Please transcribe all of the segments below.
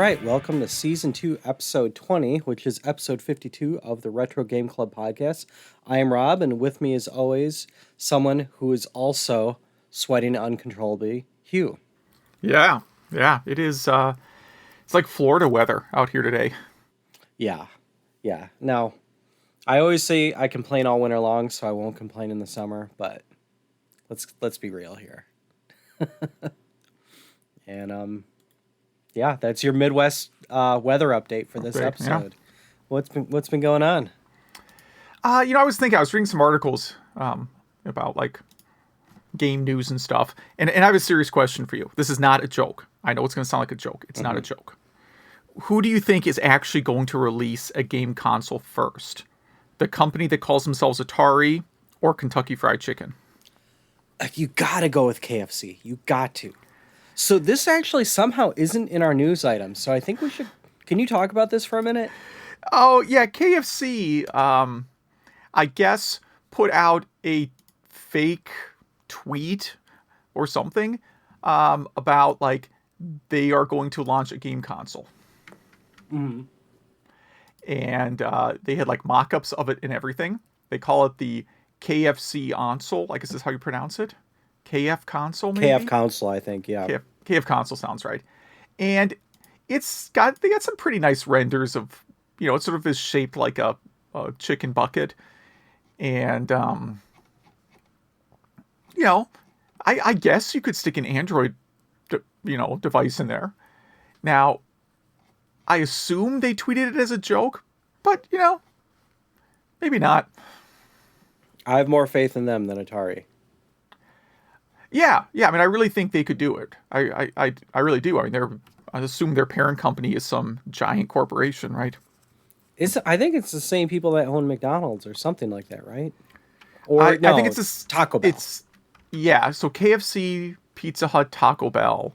right, welcome to Season 2, Episode 20, which is Episode 52 of the Retro Game Club podcast. I am Rob, and with me, as always, someone who is also sweating uncontrollably, Hugh. Yeah, it is, it's like Florida weather out here today. Yeah. Now, I always say I complain all winter long, so I won't complain in the summer, but let's be real here. And, yeah, that's your Midwest weather update for this episode. Yeah. What's been going on? I was reading some articles about like game news and stuff, and I have a serious question for you. This is not a joke. I know it's going to sound like a joke. It's not a joke. Who do you think is actually going to release a game console first? The company that calls themselves Atari or Kentucky Fried Chicken? You gotta go with KFC. You got to. So this actually somehow isn't in our news items. So I think we should... Can you talk about this for a minute? Oh, yeah. KFC, I guess, put out a fake tweet or something about, like, they are going to launch a game console. Mm-hmm. And they had, like, mock-ups of it and everything. They call it the KFC console. Like, is this how you pronounce it? KF console, maybe? KF console, I think, yeah. KF console sounds right. And they got some pretty nice renders of, it sort of is shaped like a chicken bucket. And, I guess you could stick an Android, device in there. Now, I assume they tweeted it as a joke, but, maybe not. I have more faith in them than Atari. Yeah. I mean, I really think they could do it. I really do. I mean, I assume their parent company is some giant corporation, right? I think it's the same people that own McDonald's or something like that, right? Or I think it's Taco Bell. So KFC, Pizza Hut, Taco Bell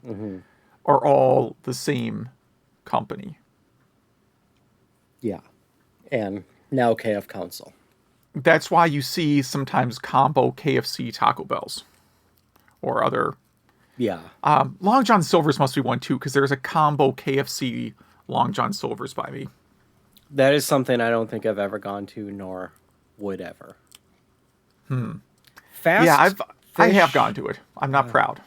are all the same company. Yeah. And now KF console. That's why you see sometimes combo KFC Taco Bells or other. Yeah. Long John Silver's must be one too, because there's a combo KFC Long John Silver's by me. That is something I don't think I've ever gone to, nor would ever. I have gone to it. I'm not proud.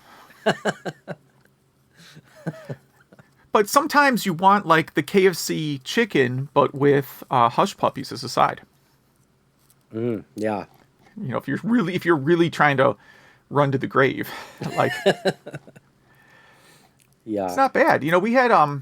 But sometimes you want like the KFC chicken, but with hush puppies as a side. Yeah. If you're really trying to run to the grave, like, yeah, it's not bad. We had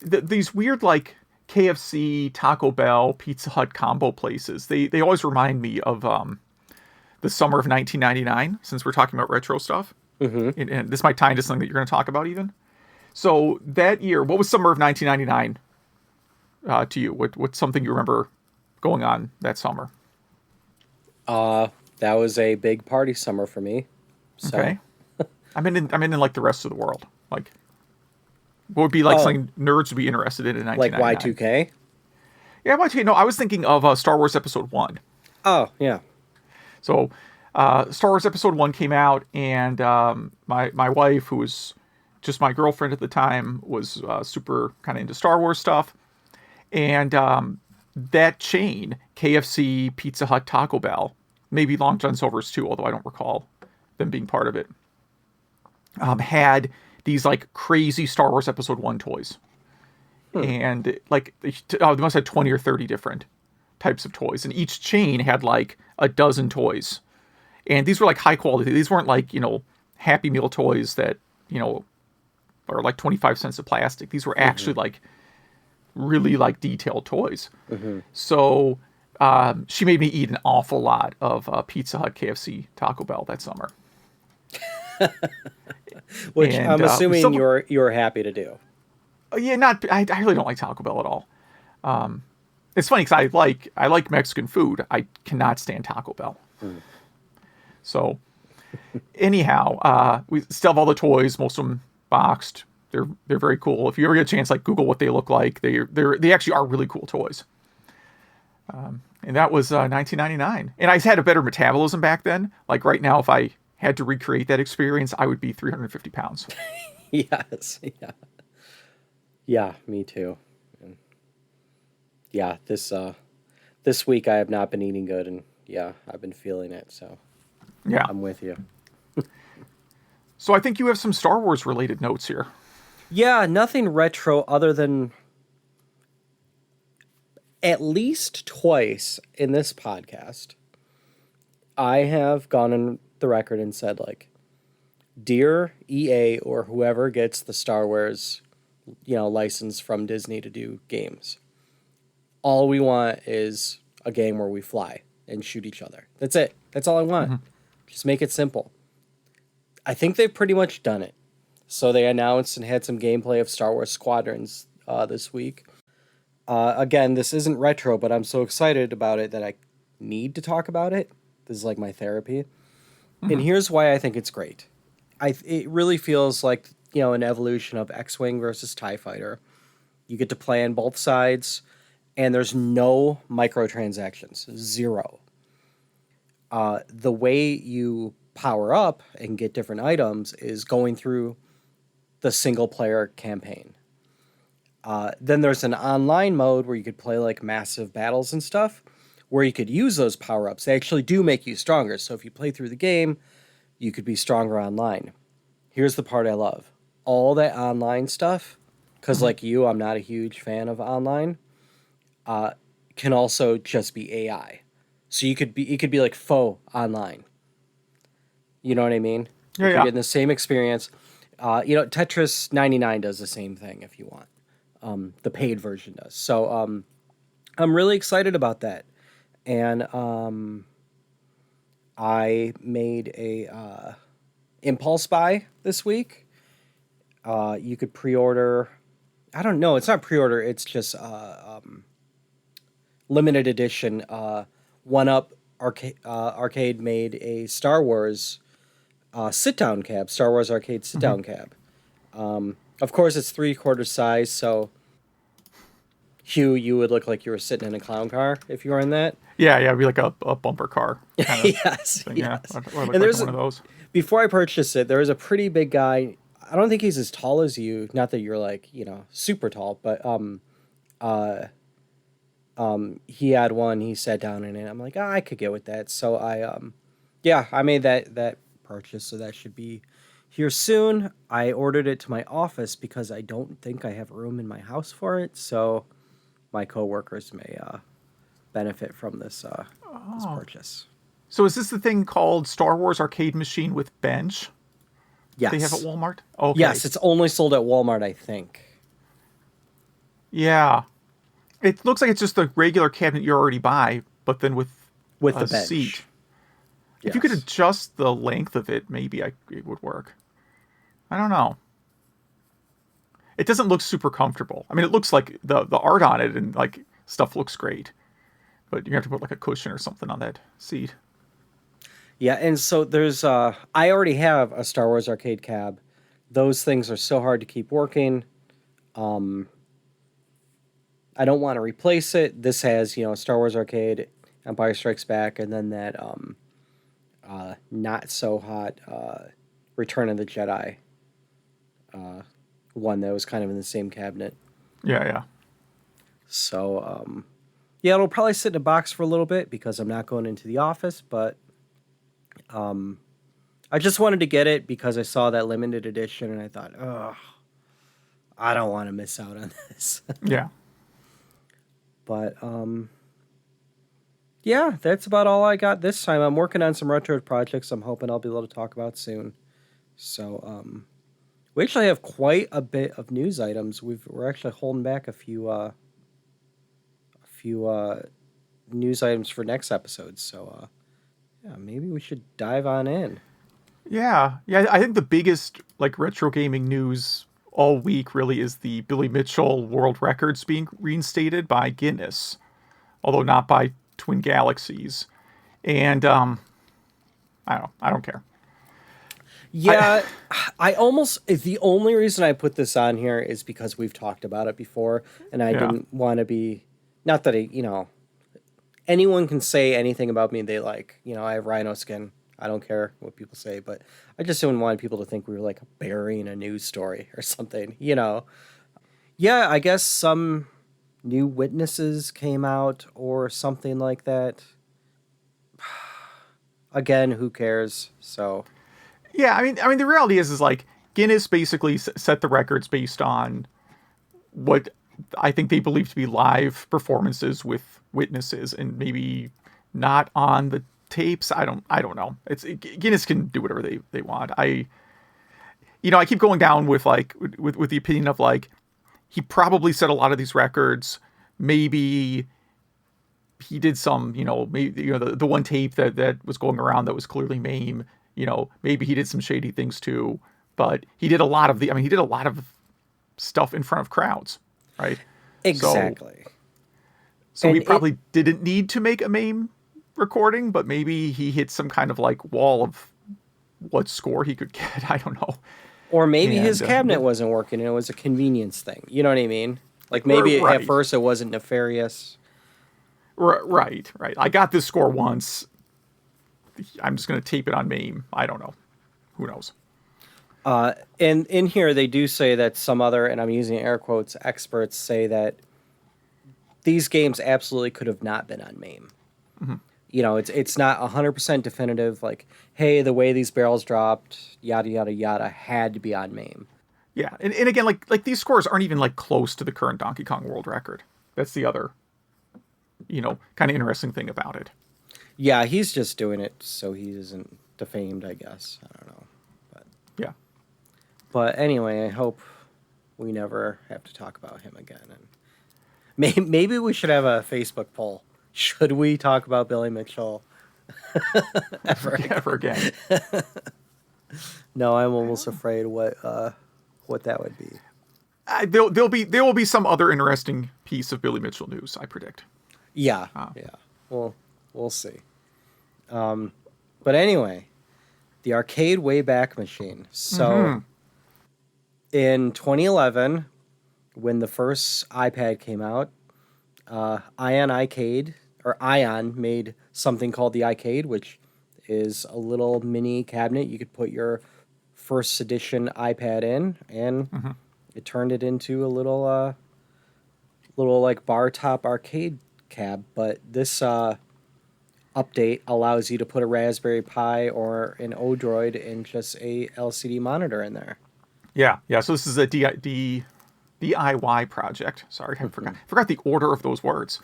these weird like KFC, Taco Bell, Pizza Hut combo places. They always remind me of the summer of 1999, since we're talking about retro stuff. And this might tie into something that you're going to talk about even. So that year, what was summer of 1999 to you? What's something you remember going on that summer? That was a big party summer for me. So. Okay. I'm in like the rest of the world. Like, what would be like something nerds would be interested in 1999? Like Y2K? Yeah, Y2K. No, I was thinking of Star Wars Episode 1. Oh, yeah. So, Star Wars Episode 1 came out, and my wife, who was just my girlfriend at the time, was super kind of into Star Wars stuff. And that chain, KFC, Pizza Hut, Taco Bell, maybe Long John Silver's too, although I don't recall them being part of it, had these like crazy Star Wars Episode 1 toys. And like they must have 20 or 30 different types of toys. And each chain had like a dozen toys. And these were like high quality. These weren't like, Happy Meal toys that, are like 25 cents of plastic. These were actually like really like detailed toys. So she made me eat an awful lot of Pizza Hut, KFC, Taco Bell that summer. Which I'm assuming you're happy to do. Yeah, I really don't like Taco Bell at all. It's funny because I like Mexican food. I cannot stand Taco Bell. So anyhow, we still have all the toys, most of them boxed. They're very cool. If you ever get a chance, like Google what they look like. They actually are really cool toys. And that was 1999. And I had a better metabolism back then. Like right now, if I had to recreate that experience, I would be 350 pounds. Yes, yeah. Yeah, me too. And yeah, this week I have not been eating good, and yeah, I've been feeling it. So Yeah. I'm with you. So I think you have some Star Wars related notes here. Yeah, nothing retro other than at least twice in this podcast, I have gone on the record and said, like, dear EA or whoever gets the Star Wars, license from Disney to do games, all we want is a game where we fly and shoot each other. That's it. That's all I want. Mm-hmm. Just make it simple. I think they've pretty much done it. So they announced and had some gameplay of Star Wars Squadrons this week. Again, this isn't retro, but I'm so excited about it that I need to talk about it. This is like my therapy. And Mm-hmm. here's why I think it's great. It really feels like, an evolution of X-Wing versus TIE Fighter. You get to play on both sides, and there's no microtransactions, zero. The way you power up and get different items is going through the single-player campaign. Then there's an online mode where you could play like massive battles and stuff, where you could use those power-ups. They actually do make you stronger. So if you play through the game, you could be stronger online. Here's the part I love. All that online stuff, because Mm-hmm. like you, I'm not a huge fan of online, can also just be AI. So it could be like faux online. You know what I mean? Yeah, If you're yeah. getting the same experience, Tetris 99 does the same thing if you want. The paid version does. So I'm really excited about that. And I made a impulse buy this week. You could pre-order. I don't know. It's not pre-order. It's just limited edition. One Up Arcade made a Star Wars sit-down cab. Star Wars Arcade Mm-hmm. sit-down cab. Of course, it's 3/4 size, so Hugh, you would look like you were sitting in a clown car if you were in that. Yeah, yeah. It'd be like a bumper car kind of Yes, thing. Yeah, yes. I look And like one of those. before I purchased it, there was a pretty big guy. I don't think he's as tall as you. Not that you're like, super tall, but he had one. He sat down in it. I'm like, I could get with that. So yeah, I made that purchase. So that should be here soon. I ordered it to my office because I don't think I have room in my house for it. So my coworkers may benefit from this Oh, purchase. so is this the thing called Star Wars arcade machine with bench they have at Yes. Walmart? Okay. Yes, it's only sold at Walmart, I think. Yeah. It looks like it's just the regular cabinet you already buy, but then with With the a seat. bench. If you could Yes. adjust the length of it, maybe it would work. I don't know. It doesn't look super comfortable. I mean, it looks like the art on it and like stuff looks great, but you have to put like a cushion or something on that seat. Yeah, and so there's I already have a Star Wars arcade cab. Those things are so hard to keep working. Um I don't want to replace it. This has, Star Wars arcade, Empire Strikes Back, and then that not so hot Return of the Jedi one that was kind of in the same cabinet. Yeah, yeah. So yeah, it'll probably sit in a box for a little bit because I'm not going into the office, but I just wanted to get it because I saw that limited edition and I thought, oh, I don't want to miss out on this. Yeah. But yeah, that's about all I got this time. I'm working on some retro projects I'm hoping I'll be able to talk about soon. So we actually have quite a bit of news items. We're actually holding back a few news items for next episode. So yeah, maybe we should dive on in. Yeah. Yeah, I think the biggest like retro gaming news all week really is the Billy Mitchell world records being reinstated by Guinness, although not by Twin Galaxies. And I don't know. I don't care. Yeah, I almost the only reason I put this on here is because we've talked about it before, and I Yeah. didn't want to be not that anyone can say anything about me they like. I have rhino skin. I don't care what people say, but I just didn't want people to think we were like burying a news story or something. Yeah, I guess some new witnesses came out or something like that. Again, who cares? So, Yeah, I mean, the reality is like Guinness basically set the records based on what I think they believe to be live performances with witnesses, and maybe not on the tapes. I don't know. Guinness can do whatever they want. I keep going down with like with the opinion of like he probably set a lot of these records. Maybe he did some, maybe the one tape that was going around that was clearly MAME. Maybe he did some shady things too. But he did a lot of he did a lot of stuff in front of crowds, right? exactly. So And he probably didn't need to make a MAME recording, but maybe he hit some kind of like wall of what score he could get. I don't know. or maybe his And cabinet yeah, wasn't working and it was a convenience thing. You know what I mean? Like maybe at right, first it wasn't nefarious. right. I got this score once. I'm just going to tape it on MAME. I don't know. Who knows? And in here, they do say that some other, and I'm using air quotes, experts say that these games absolutely could have not been on MAME. It's not 100% definitive. Like, hey, the way these barrels dropped, yada yada yada, had to be on MAME. Yeah, and again, like these scores aren't even like close to the current Donkey Kong world record. That's the other, kind of interesting thing about it. Yeah, he's just doing it so he isn't defamed. I guess I don't know, Yeah. but anyway, I hope we never have to talk about him again. And maybe we should have a Facebook poll. Should we talk about Billy Mitchell ever? Ever again. No, I'm almost afraid what that would be. There will be some other interesting piece of Billy Mitchell news, I predict. Yeah, yeah. Well, we'll see. But anyway, the arcade Wayback Machine. So in 2011, when the first iPad came out, Ion made something called the iCade, which is a little mini cabinet you could put your first edition iPad in, and it turned it into a little like bar top arcade cab. But this update allows you to put a Raspberry Pi or an Odroid and just a LCD monitor in there. Yeah. So this is a DIY project. Sorry, I forgot the order of those words.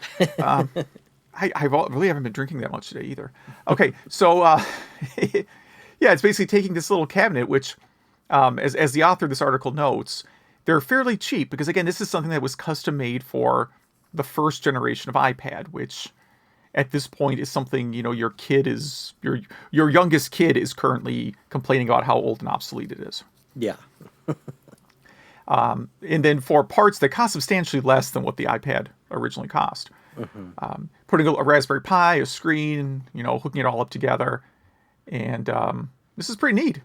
I really haven't been drinking that much today either. Okay, so yeah, it's basically taking this little cabinet, which, as the author of this article notes, they're fairly cheap because again, this is something that was custom made for the first generation of iPad, which at this point is something your your youngest kid is currently complaining about how old and obsolete it is. Yeah. And then for parts that cost substantially less than what the iPad originally cost. Putting a Raspberry Pi, a screen, hooking it all up together. And this is pretty neat.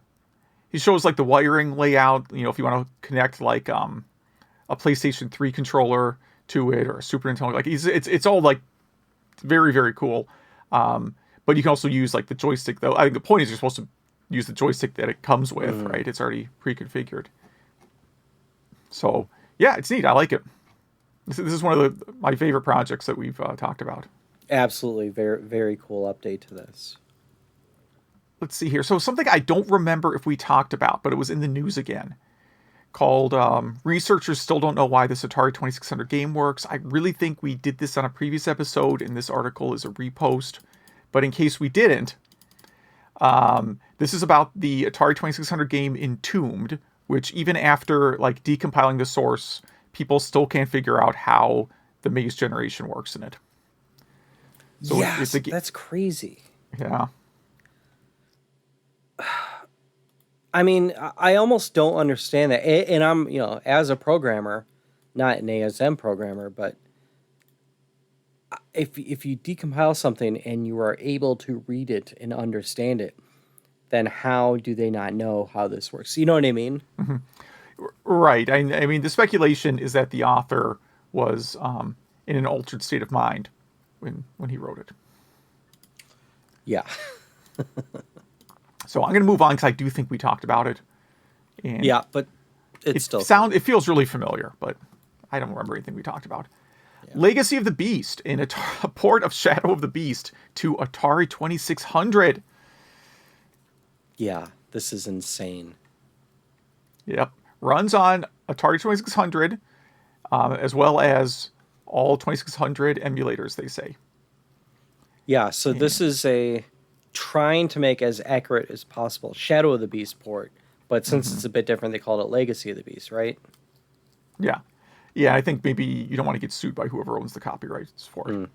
He shows like the wiring layout, if you want to connect like a PlayStation 3 controller to it or a Super Nintendo. Like it's all like very, very cool. But you can also use like the joystick though. I think the point is you're supposed to use the joystick that it comes with, right? It's already pre-configured. So yeah, it's neat. I like it. This is one of my favorite projects that we've talked about. Absolutely. Very, very cool update to this. Let's see here. So something I don't remember if we talked about, but it was in the news again, called Researchers Still Don't Know Why This Atari 2600 Game Works. I really think we did this on a previous episode, and this article is a repost. But in case we didn't, this is about the Atari 2600 game Entombed, which even after like decompiling the source, people still can't figure out how the maze generation works in it. So yes, that's crazy. Yeah. I mean, I almost don't understand that. And I'm, as a programmer, not an ASM programmer, but if you decompile something and you are able to read it and understand it, then how do they not know how this works? You know what I mean? Mm-hmm. Right. I mean, the speculation is that the author was in an altered state of mind when he wrote it. Yeah. So I'm going to move on because I do think we talked about it. And yeah, but it feels I don't remember anything we talked about. Yeah. Legacy of the Beast, a port of Shadow of the Beast to Atari 2600. Yeah, this is insane. Yep. Runs on Atari 2600, as well as all 2600 emulators, they say. Yeah, so this is trying to make as accurate as possible Shadow of the Beast port, but since it's a bit different, they called it Legacy of the Beast, right? Yeah. Yeah, I think maybe you don't want to get sued by whoever owns the copyrights for it.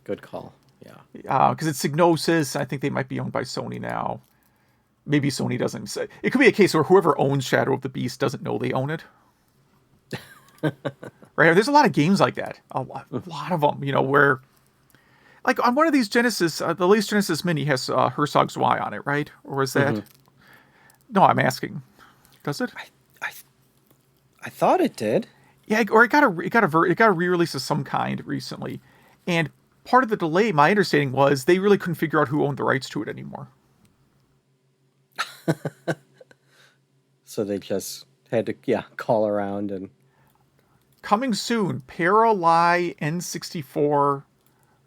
Good call. Yeah. Because it's Psygnosis. I think they might be owned by Sony now. Maybe Sony doesn't say. It could be a case where whoever owns Shadow of the Beast doesn't know they own it. Right? There's a lot of games like that. A lot of them, where... Like, on one of these Genesis, the latest Genesis Mini has Herzog's Y on it, right? Or is that... No, I'm asking. Does it? I thought it did. Yeah, or it got a re-release of some kind recently. And part of the delay, my understanding was, they really couldn't figure out who owned the rights to it anymore. So they just had to, call around and... Coming soon, Parallel N64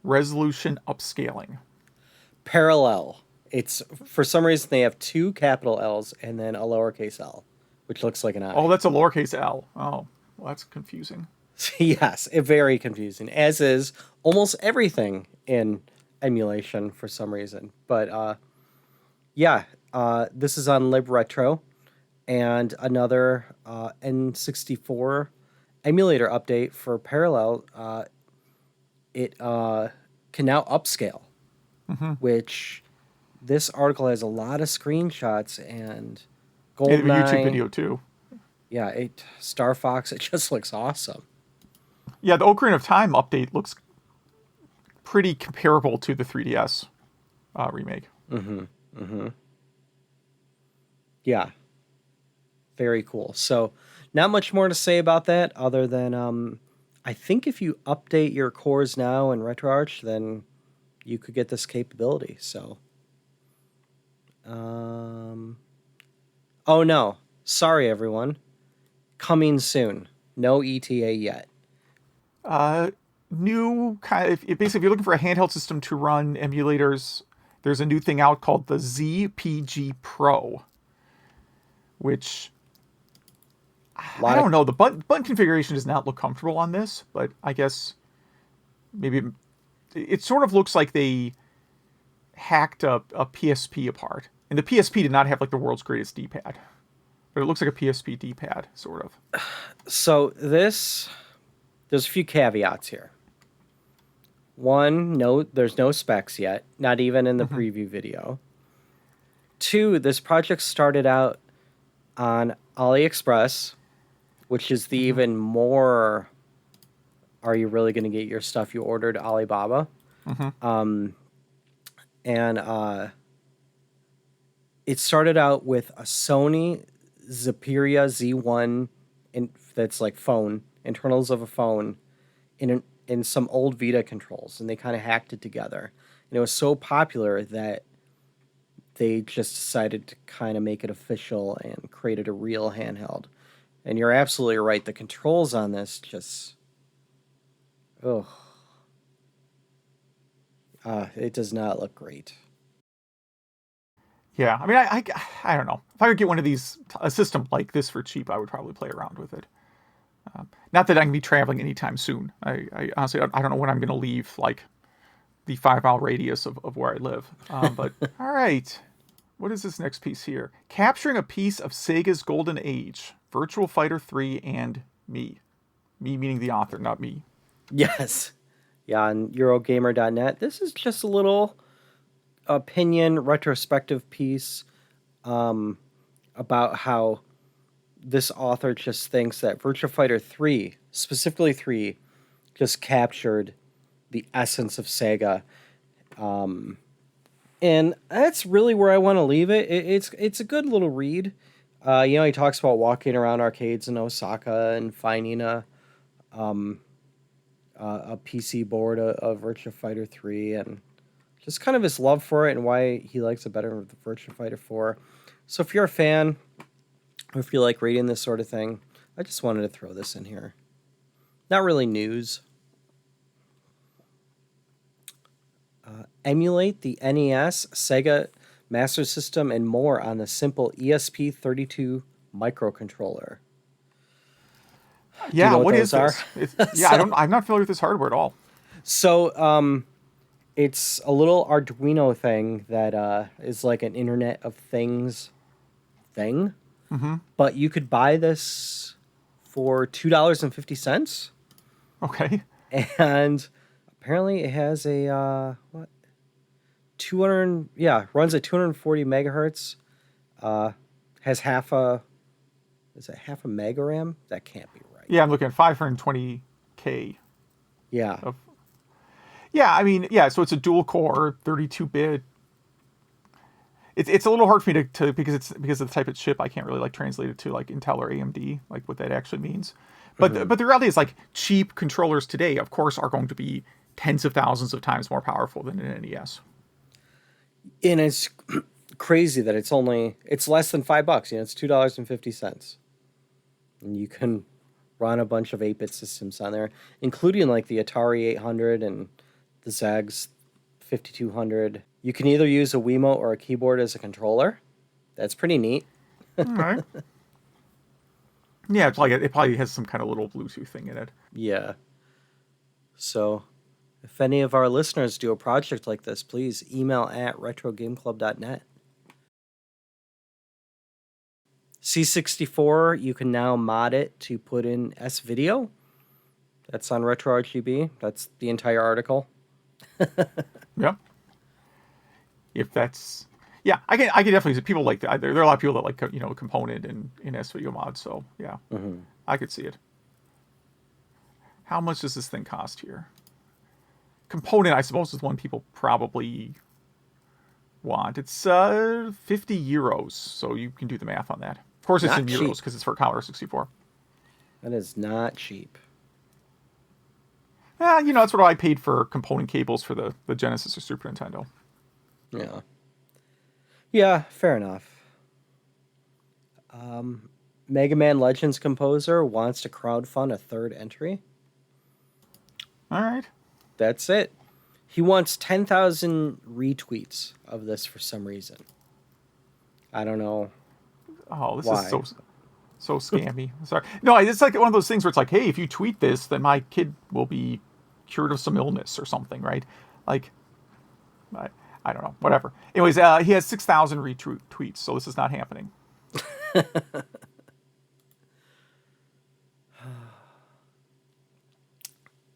resolution upscaling. Parallel. It's, for some reason, they have 2 capital L's and then a lowercase l, which looks like an I. Oh, that's a lowercase l. Oh, well, that's confusing. Yes, very confusing, as is almost everything in emulation for some reason. But, this is on Lib Retro, and another N64 emulator update for Parallel. It can now upscale, which this article has a lot of screenshots and GoldenEye. And a YouTube video too. Yeah, Star Fox. It just looks awesome. Yeah, the Ocarina of Time update looks pretty comparable to the 3DS remake. Yeah. Very cool. So, not much more to say about that other than I think if you update your cores now in RetroArch, then you could get this capability. So, oh no, sorry everyone, coming soon. No ETA yet. New kind of, basically, if you're looking for a handheld system to run emulators, there's a new thing out called the ZPG Pro, which I don't know. The button configuration does not look comfortable on this, but I guess maybe it sort of looks like they hacked a PSP apart. And the PSP did not have like the world's greatest D-pad. But it looks like a PSP D-pad, sort of. So there's a few caveats here. One, no, there's no specs yet, not even in the preview video. 2, this project started out on AliExpress, which is the even more, are you really going to get your stuff you ordered Alibaba? It started out with a Sony Xperia Z1 that's like phone, internals of a phone, in some old Vita controls, and they kind of hacked it together. And it was so popular that they just decided to kind of make it official and created a real handheld. And you're absolutely right. The controls on this just... it does not look great. Yeah, I mean, I don't know. If I could get one of these, a system like this for cheap, I would probably play around with it. Not that I can be traveling anytime soon. I honestly, I don't know when I'm going to leave, like, the 5-mile radius of where I live. But, all right. What is this next piece here? Capturing a piece of Sega's golden age. Virtua Fighter 3 and me. Me meaning the author, not me. Yes. Yeah, on Eurogamer.net. This is just a little opinion retrospective piece about how this author just thinks that Virtua Fighter 3, specifically 3, just captured the essence of Sega. And that's really where I want to leave it. It's a good little read. He talks about walking around arcades in Osaka and finding a PC board of Virtua Fighter 3 and just kind of his love for it and why he likes it better than Virtua Fighter 4. So if you're a fan, or if you like reading this sort of thing, I just wanted to throw this in here. Not really news. Emulate the NES, Sega Master System, and more on the simple ESP32 microcontroller. Do you Yeah, know what what is those are? this? Yeah, I'm not familiar with this hardware at all. So, it's a little Arduino thing that is like an Internet of Things thing. Mm-hmm. But you could buy this for $2.50, Okay. and apparently it has a 200, runs at 240 megahertz. Has is it half a mega RAM? That can't be right. Yeah, I'm looking at 520K. Yeah. Yeah, I mean, yeah, so it's a dual core, 32-bit. It's a little hard for me to because of the type of chip, I can't really like translate it to like Intel or AMD, like what that actually means. But but the reality is like cheap controllers today, of course, are going to be tens of thousands of times more powerful than an NES. And it's crazy that it's less than $5. It's $2.50. And you can run a bunch of 8-bit systems on there, including like the Atari 800 and the Zags 5200. You can either use a Wiimote or a keyboard as a controller. That's pretty neat. All right. Yeah, it probably has some kind of little Bluetooth thing in it. Yeah. So, if any of our listeners do a project like this, please email at retrogameclub.net. C64, you can now mod it to put in S-Video. That's on RetroRGB. That's the entire article. Yeah. If that's... Yeah, I can definitely see people like that. There are a lot of people that like, component in S-Video mods, so yeah. Mm-hmm. I could see it. How much does this thing cost here? Component, I suppose, is one people probably want. It's 50 euros, so you can do the math on that. Of course, it's Not in cheap. euros because it's for Commodore 64. That is not cheap. Yeah, that's what I paid for component cables for the Genesis or Super Nintendo. Yeah. Yeah, fair enough. Mega Man Legends composer wants to crowdfund a third entry. All right. That's it. He wants 10,000 retweets of this for some reason. I don't know. Oh, this why. is so scammy. Sorry. No, it's like one of those things where it's like, hey, if you tweet this, then my kid will be cured of some illness or something, right? Like, I don't know. Whatever. Anyways, he has 6,000 retweets, so this is not happening.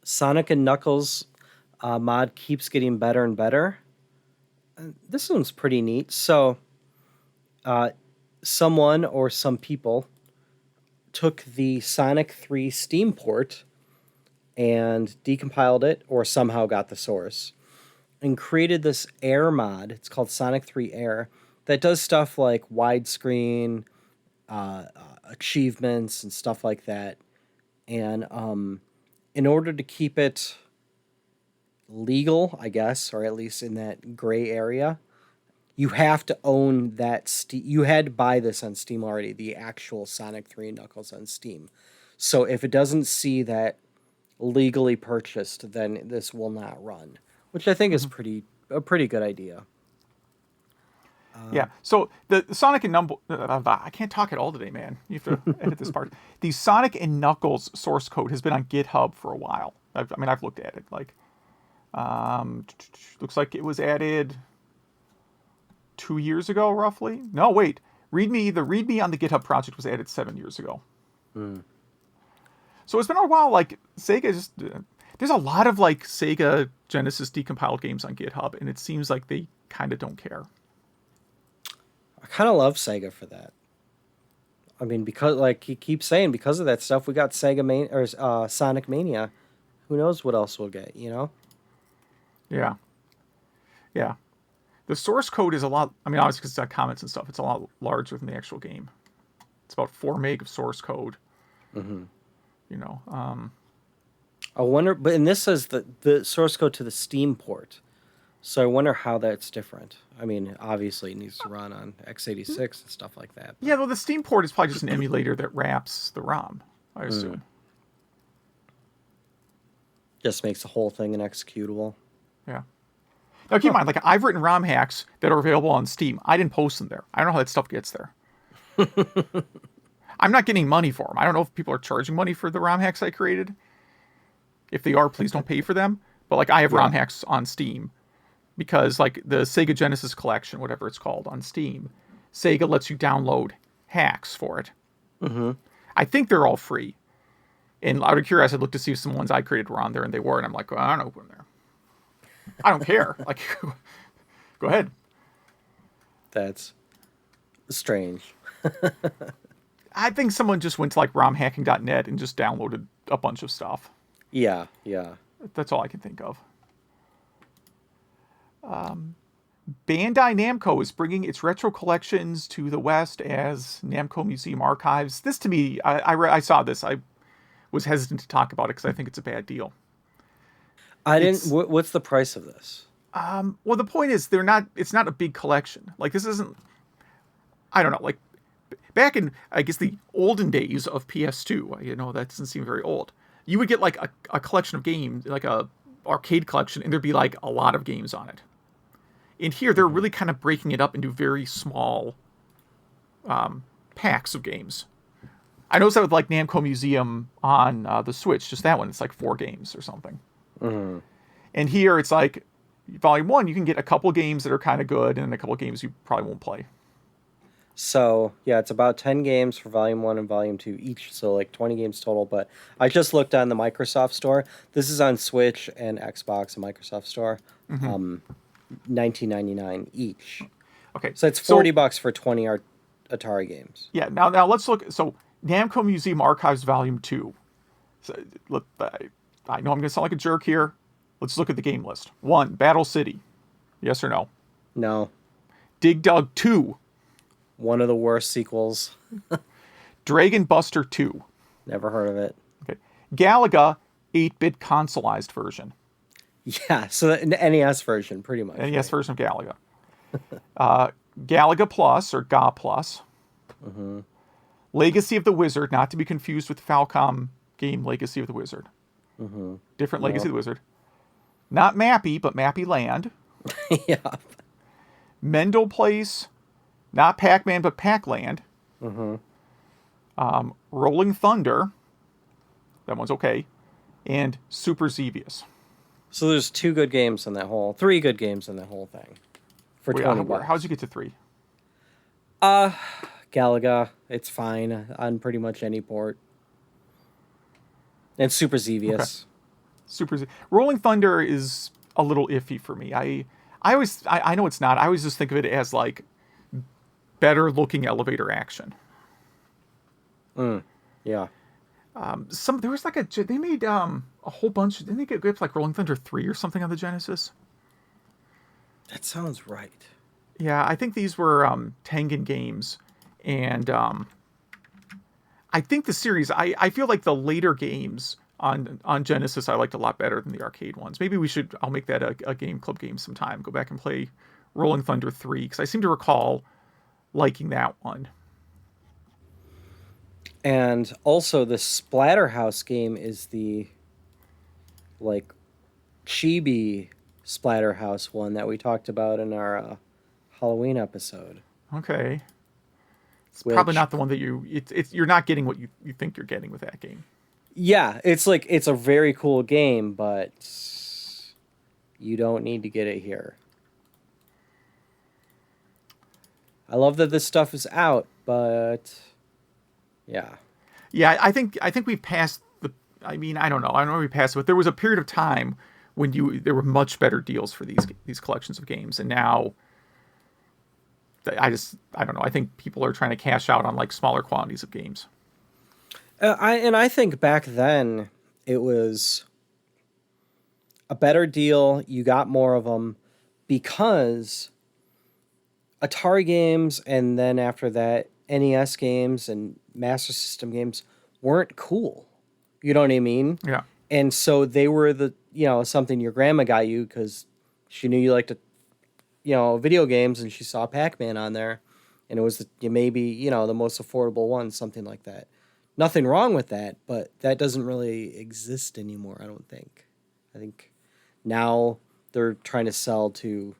Sonic and Knuckles mod keeps getting better and better. This one's pretty neat. So, someone or some people took the Sonic 3 Steam port and decompiled it, or somehow got the source, and created this Air mod. It's called Sonic 3 Air, that does stuff like widescreen, achievements, and stuff like that. And in order to keep it legal, I guess, or at least in that gray area, you have to own that you had to buy this on Steam already, the actual Sonic 3 and Knuckles on Steam. So if it doesn't see that legally purchased, then this will not run, which I think is a pretty good idea. Yeah. So the Sonic and Knuckles, I can't talk at all today, man. You have to edit this part. The Sonic and Knuckles source code has been on GitHub for a while. I've looked at it. Like, looks like it was added 2 years ago, roughly. No, wait. The README on the GitHub project was added 7 years ago. So it's been a while. Like Sega just there's a lot of like Sega Genesis decompiled games on GitHub, and it seems like they kind of don't care. I kind of love Sega for that. I mean, because like he keeps saying, because of that stuff, we got Sonic Mania. Who knows what else we'll get? Yeah. Yeah. The source code is a lot. I mean, obviously because it's got comments and stuff, it's a lot larger than the actual game. It's about 4 meg of source code. Mm-hmm. I wonder, and this says the source code to the Steam port. So I wonder how that's different. I mean, obviously it needs to run on x86 and stuff like that. Yeah, well, the Steam port is probably just an emulator that wraps the ROM, I assume. Just makes the whole thing inexecutable. Yeah. Now keep in mind, like I've written ROM hacks that are available on Steam. I didn't post them there. I don't know how that stuff gets there. I'm not getting money for them. I don't know if people are charging money for the ROM hacks I created. If they are, please don't pay for them. But like I have ROM hacks on Steam because like the Sega Genesis collection, whatever it's called on Steam, Sega lets you download hacks for it. I think they're all free. And out of curiosity, I looked to see if some ones I created were on there, and they were. And I'm like, well, I don't open them there. I don't care. Like, go ahead. That's strange. I think someone just went to like romhacking.net and just downloaded a bunch of stuff. Yeah. That's all I can think of. Bandai Namco is bringing its retro collections to the West as Namco Museum Archives. This to me, I saw this. I was hesitant to talk about it because I think it's a bad deal. What's the price of this? Well, the point is it's not a big collection. Like this isn't, I don't know, like back in, I guess, the olden days of PS2, that doesn't seem very old. You would get like a collection of games, like a arcade collection, and there'd be like a lot of games on it. And here, they're really kind of breaking it up into very small packs of games. I noticed that with like Namco Museum on the Switch, just that one, it's like 4 games or something. Mm-hmm. And here, it's like Volume 1, you can get a couple games that are kind of good, and a couple games you probably won't play. So, yeah, it's about 10 games for Volume 1 and Volume 2 each, so like 20 games total. But I just looked on the Microsoft Store. This is on Switch and Xbox and Microsoft Store. $19.99 each. Okay. So it's $40 for 20 Atari games. Yeah, now let's look. So, Namco Museum Archives Volume 2. So, look, I know I'm going to sound like a jerk here. Let's look at the game list. 1, Battle City. Yes or no? No. Dig Dug 2. One of the worst sequels. Dragon Buster 2. Never heard of it. Okay. Galaga 8-bit consoleized version. Yeah, so the NES version, pretty much. NES version of Galaga. Galaga Plus, or GA Plus. Legacy of the Wizard, not to be confused with Falcom game Legacy of the Wizard. Different Legacy of the Wizard. Not Mappy, but Mappy Land. Yeah. Mendel Place, not Pac-Man, but Pac-Land. Rolling Thunder. That one's okay. And Super Xevious. So there's 3 good games in that whole thing. For $20. How'd you get to 3? Galaga, it's fine on pretty much any port. And Super Xevious. Okay. Rolling Thunder is a little iffy for me. I know it's not. I always just think of it as like better looking elevator action. Yeah. There was like they made a whole bunch. Didn't they get like Rolling Thunder 3 or something on the Genesis? That sounds right. Yeah, I think these were Tengen games, and I think the series. I feel like the later games on Genesis I liked a lot better than the arcade ones. Maybe I'll make that a game club game sometime. Go back and play Rolling Thunder 3 because I seem to recall liking that one. And also the Splatterhouse game is the like chibi Splatterhouse one that we talked about in our Halloween episode. Okay. It's probably not the one that you're not getting what you think you're getting with that game. Yeah, it's a very cool game, but you don't need to get it here. I love that this stuff is out, but yeah. Yeah, I think we've passed I don't know if we passed it, but there was a period of time when there were much better deals for these collections of games, and now I don't know. I think people are trying to cash out on like smaller quantities of games. I think back then it was a better deal. You got more of them because Atari games and then after that NES games and Master System games weren't cool. You know what I mean? Yeah. And so they were something your grandma got you because she knew you liked video games and she saw Pac-Man on there and it was maybe the most affordable one, something like that. Nothing wrong with that, but that doesn't really exist anymore, I don't think. I think now they're trying to sell to,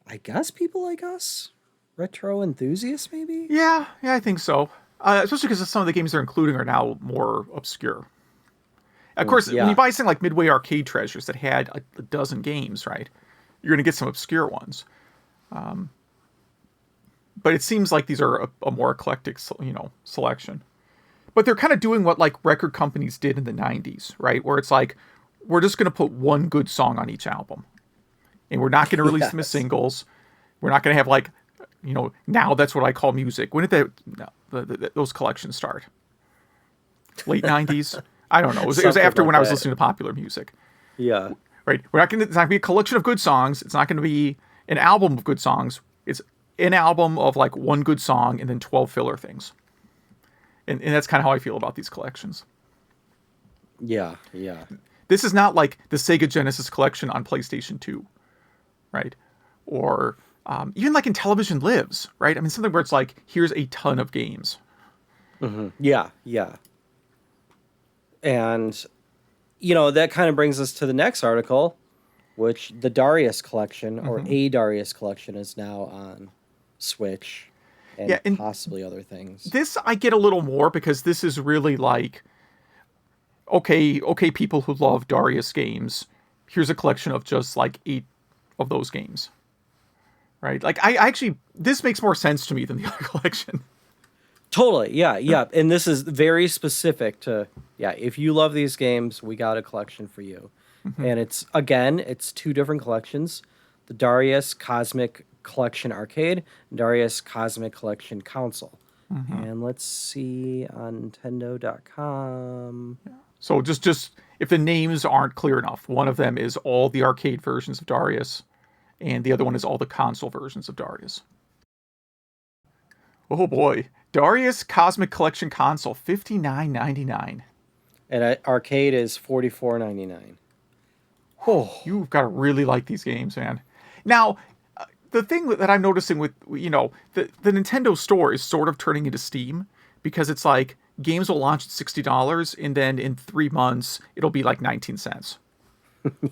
I guess, people like us, retro enthusiasts, maybe. Yeah, I think so. Especially because some of the games they're including are now more obscure. Of course, when you buy something like Midway Arcade Treasures that had a dozen games, right, you're going to get some obscure ones. But it seems like these are a more eclectic, selection. But they're kind of doing what like record companies did in the 90s, right? Where it's like, we're just going to put one good song on each album. And we're not going to release them as singles. We're not going to have like, now that's what I call music. When did those collections start? Late 90s? I don't know. It was after when I was listening to popular music. Yeah. Right. It's not going to be a collection of good songs. It's not going to be an album of good songs. It's an album of like one good song and then 12 filler things. And that's kind of how I feel about these collections. Yeah. This is not like the Sega Genesis collection on PlayStation 2, right? Or even like in Television Lives, right? I mean, something where it's like, here's a ton of games. Mm-hmm. Yeah. And, that kind of brings us to the next article, which the Darius collection, or a Darius collection, is now on Switch. And possibly other things. This I get a little more because this is really like, okay, people who love Darius games, here's a collection of just like 8 of those games, right? Like this makes more sense to me than the other collection. Totally, yeah. And this is very specific to, if you love these games, we got a collection for you. Mm-hmm. And it's 2 different collections. The Darius Cozmic Collection Arcade, Darius Cosmic Collection Console. Mm-hmm. And let's see on Nintendo.com. Yeah. So just if the names aren't clear enough, one of them is all the arcade versions of Darius, and the other one is all the console versions of Darius. Oh boy. Darius Cosmic Collection Console, $59.99. And arcade is $44.99. Oh, you've got to really like these games, man. Now, the thing that I'm noticing with, the Nintendo store is sort of turning into Steam, because it's like games will launch at $60 and then in 3 months it'll be like 19 cents.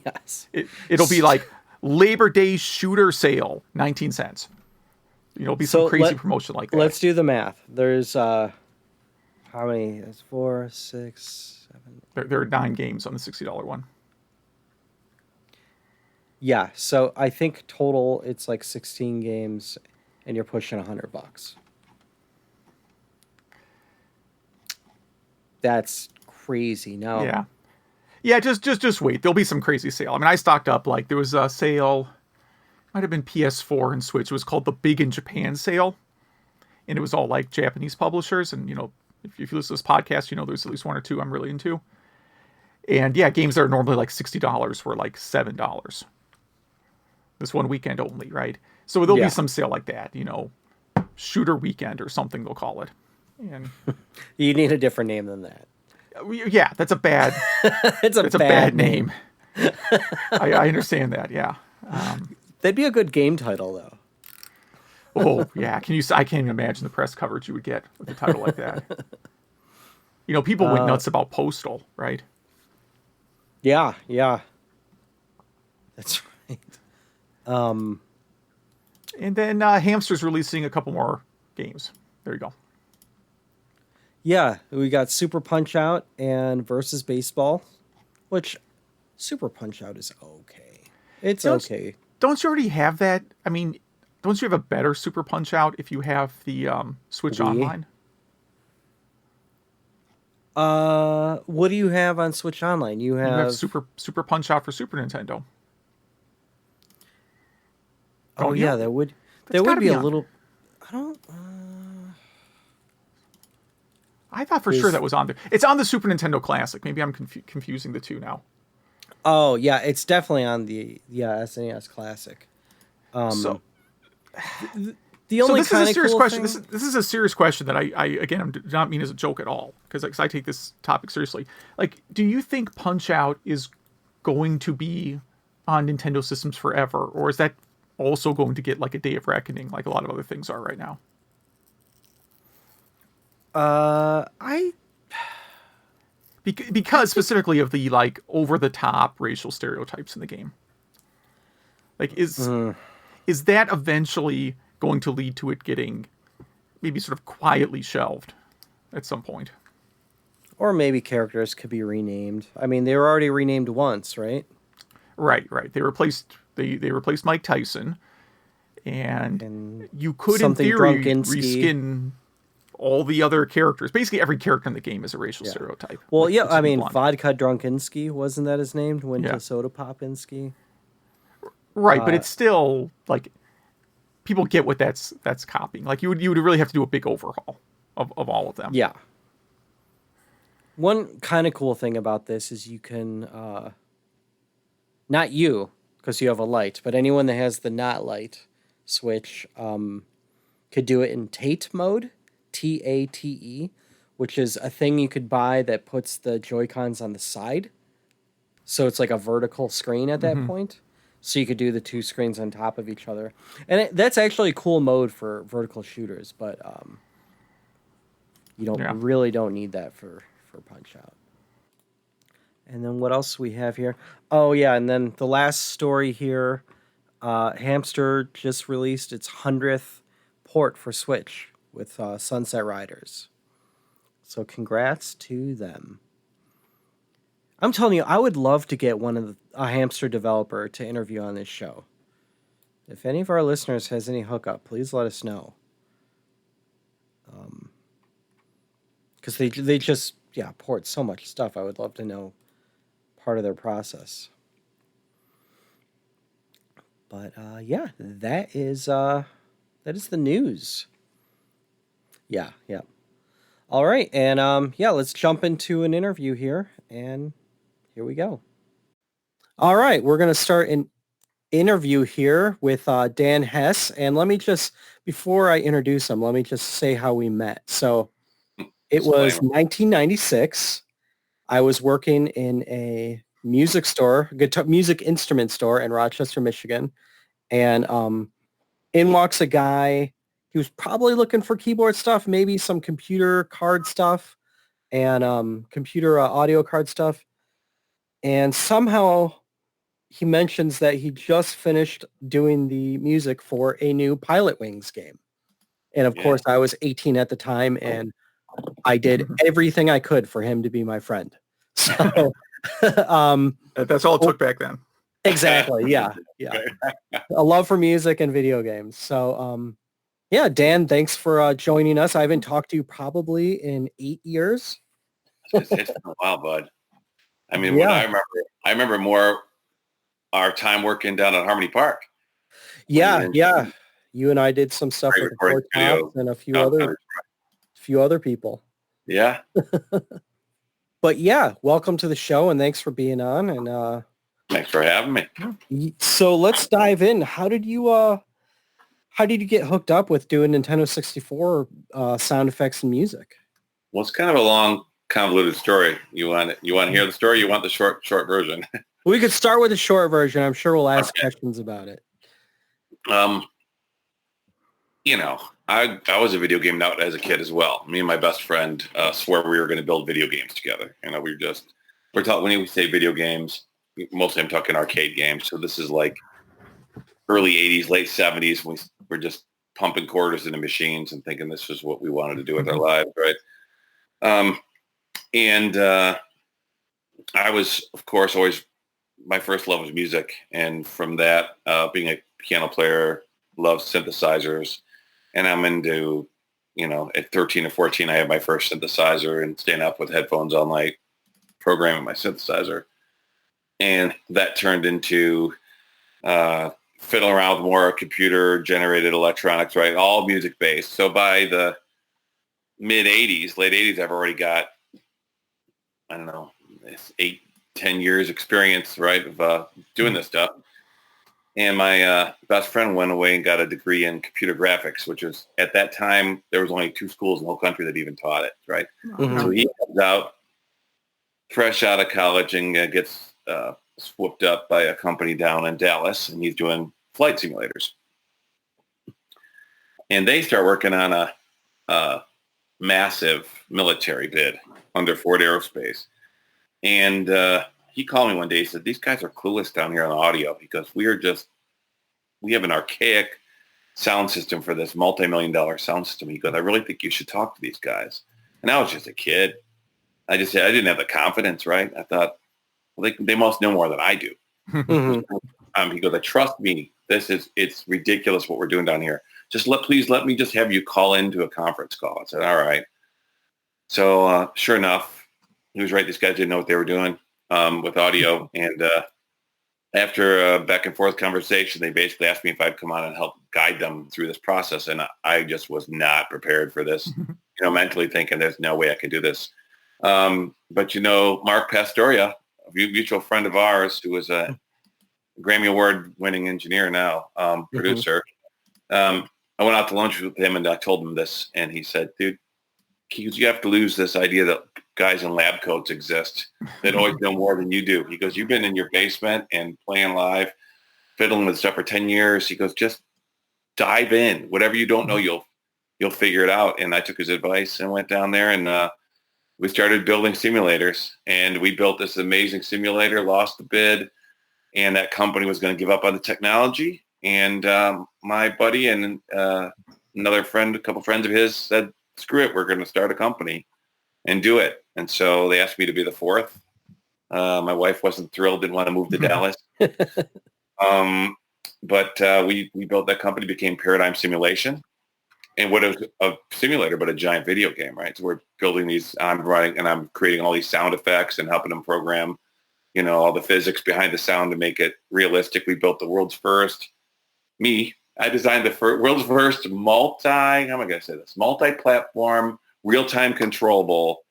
Yes. It'll be like Labor Day shooter sale, 19 cents. It'll be some crazy promotion like that. Let's do the math. There's how many? It's 4, 6, 7. There are 9 games on the $60 one. Yeah, so I think total it's like 16 games, and you're pushing $100. That's crazy. No. Yeah. Just wait. There'll be some crazy sale. I mean, I stocked up. Like there was a sale. Might have been PS4 and Switch. It was called the Big in Japan sale, and it was all like Japanese publishers. And if you listen to this podcast, there's at least 1 or 2 I'm really into. And yeah, games that are normally like $60 were like $7. This one weekend only, right? So there'll be some sale like that, shooter weekend or something they'll call it. And you need a different name than that. Yeah, that's a bad. it's a bad name. I understand that. Yeah. That'd be a good game title, though. Oh yeah, I can't even imagine the press coverage you would get with a title like that. People went nuts about Postal, right? Yeah. That's right. And then Hamster's releasing a couple more games. There you go. Yeah, we got Super Punch-Out and Versus Baseball, which Super Punch-Out is okay. It's okay. Don't you already have that? I mean, don't you have a better Super Punch-Out if you have the Switch Online? What do you have on Switch Online? You have Super Punch-Out for Super Nintendo. Oh yeah, there would be a little. I don't. I thought for sure that was on there. It's on the Super Nintendo Classic. Maybe I'm confusing the two now. Oh yeah, it's definitely on the SNES Classic. The only this is a serious question. Thing... This is a serious question that I again do not mean as a joke at all, because I take this topic seriously. Like, do you think Punch Out is going to be on Nintendo systems forever, or is that also going to get like a day of reckoning, like a lot of other things are right now? because specifically of the like over the top racial stereotypes in the game. Like is that eventually going to lead to it getting maybe sort of quietly shelved at some point? Or maybe characters could be renamed. I mean, they were already renamed once, right? Right. They replaced Mike Tyson, and you could in theory reskin all the other characters. Basically, every character in the game is a racial stereotype. Well, like, yeah, I mean, Vodka Drunkinsky, wasn't that his name? Winter Soda Popinski. Right, but it's still like people get what that's copying. Like you would really have to do a big overhaul of all of them. Yeah. One kind of cool thing about this is you can, not you, because you have a light, but anyone that has the not light switch could do it in Tate mode, Tate, which is a thing you could buy that puts the Joy-Cons on the side. So it's like a vertical screen at that point. So you could do the two screens on top of each other. And that's actually a cool mode for vertical shooters, but you really don't need that for Punch-Out. And then what else we have here? Oh, yeah, and then the last story here, Hamster just released its 100th port for Switch with Sunset Riders. So congrats to them. I'm telling you, I would love to get a Hamster developer to interview on this show. If any of our listeners has any hookup, please let us know. Because they just port so much stuff. I would love to know part of their process. But that is the news. Yeah. All right, and let's jump into an interview here, and here we go. All right, we're gonna start an interview here with Dan Hess, and let me just, before I introduce him, let me just say how we met. So it was 1996. I was working in a music store, music instrument store in Rochester, Michigan, and in walks a guy. He was probably looking for keyboard stuff, maybe some computer card stuff, and computer audio card stuff. And somehow he mentions that he just finished doing the music for a new Pilot Wings game. And of course, I was 18 at the time, and I did everything I could for him to be my friend. So that's all it took back then. Exactly. Yeah. A love for music and video games. So, Dan, thanks for joining us. I haven't talked to you probably in 8 years. It's been a while, bud. I mean, what I remember more our time working down at Harmony Park. Yeah. You and I did some stuff with the Tops and a few other people. Yeah. But welcome to the show, and thanks for being on. And thanks for having me. So let's dive in. How did you get hooked up with doing Nintendo 64 sound effects and music? Well, it's kind of a long, convoluted story. You want to hear the story? You want the short version? We could start with the short version. I'm sure we'll ask questions about it. I was a video game nut as a kid as well. Me and my best friend swore we were going to build video games together. We're talking, when we say video games, mostly I'm talking arcade games. So this is like early 80s, late 70s. We're just pumping quarters into machines and thinking this is what we wanted to do with our lives, right? And I was, of course, always, my first love was music. And from that, being a piano player, loved synthesizers. And I'm into, at 13 or 14, I had my first synthesizer and staying up with headphones all night, programming my synthesizer. And that turned into fiddling around with more computer-generated electronics, right? All music-based. So by the late 80s, I've already got, 8-10 years experience, right, of doing this stuff. And my best friend went away and got a degree in computer graphics, which is, at that time, there was only 2 schools in the whole country that even taught it, right? Mm-hmm. So he comes out fresh out of college and gets swooped up by a company down in Dallas, and he's doing flight simulators. And they start working on a massive military bid under Ford Aerospace. And he called me one day. He said, these guys are clueless down here on the audio because we have an archaic sound system for this multi-million-dollar sound system. He goes, I really think you should talk to these guys. And I was just a kid. I didn't have the confidence, right? I thought, well, they must know more than I do. He goes, trust me, it's ridiculous what we're doing down here. Please let me just have you call into a conference call. I said, all right. So sure enough, he was right. These guys didn't know what they were doing with audio. And after a back and forth conversation, they basically asked me if I'd come on and help guide them through this process. And I just was not prepared for this, mentally thinking there's no way I could do this. But, Mark Pastoria, a mutual friend of ours who was a Grammy Award winning engineer now, producer, I went out to lunch with him and I told him this. And he said, dude, you have to lose this idea that guys in lab coats exist that always know more than you do. He goes, you've been in your basement and playing live, fiddling with stuff for 10 years. He goes, just dive in. Whatever you don't know, you'll figure it out. And I took his advice and went down there and we started building simulators. And we built this amazing simulator, lost the bid, and that company was going to give up on the technology. And my buddy and another friend, a couple friends of his said, screw it, we're going to start a company and do it. And so they asked me to be the fourth. My wife wasn't thrilled, didn't want to move to Dallas. But we built that company, became Paradigm Simulation. And what is a simulator but a giant video game, right? So we're building these, I'm creating all these sound effects and helping them program, all the physics behind the sound to make it realistic. We built the world's first, I designed the world's first multi-platform, real-time controllable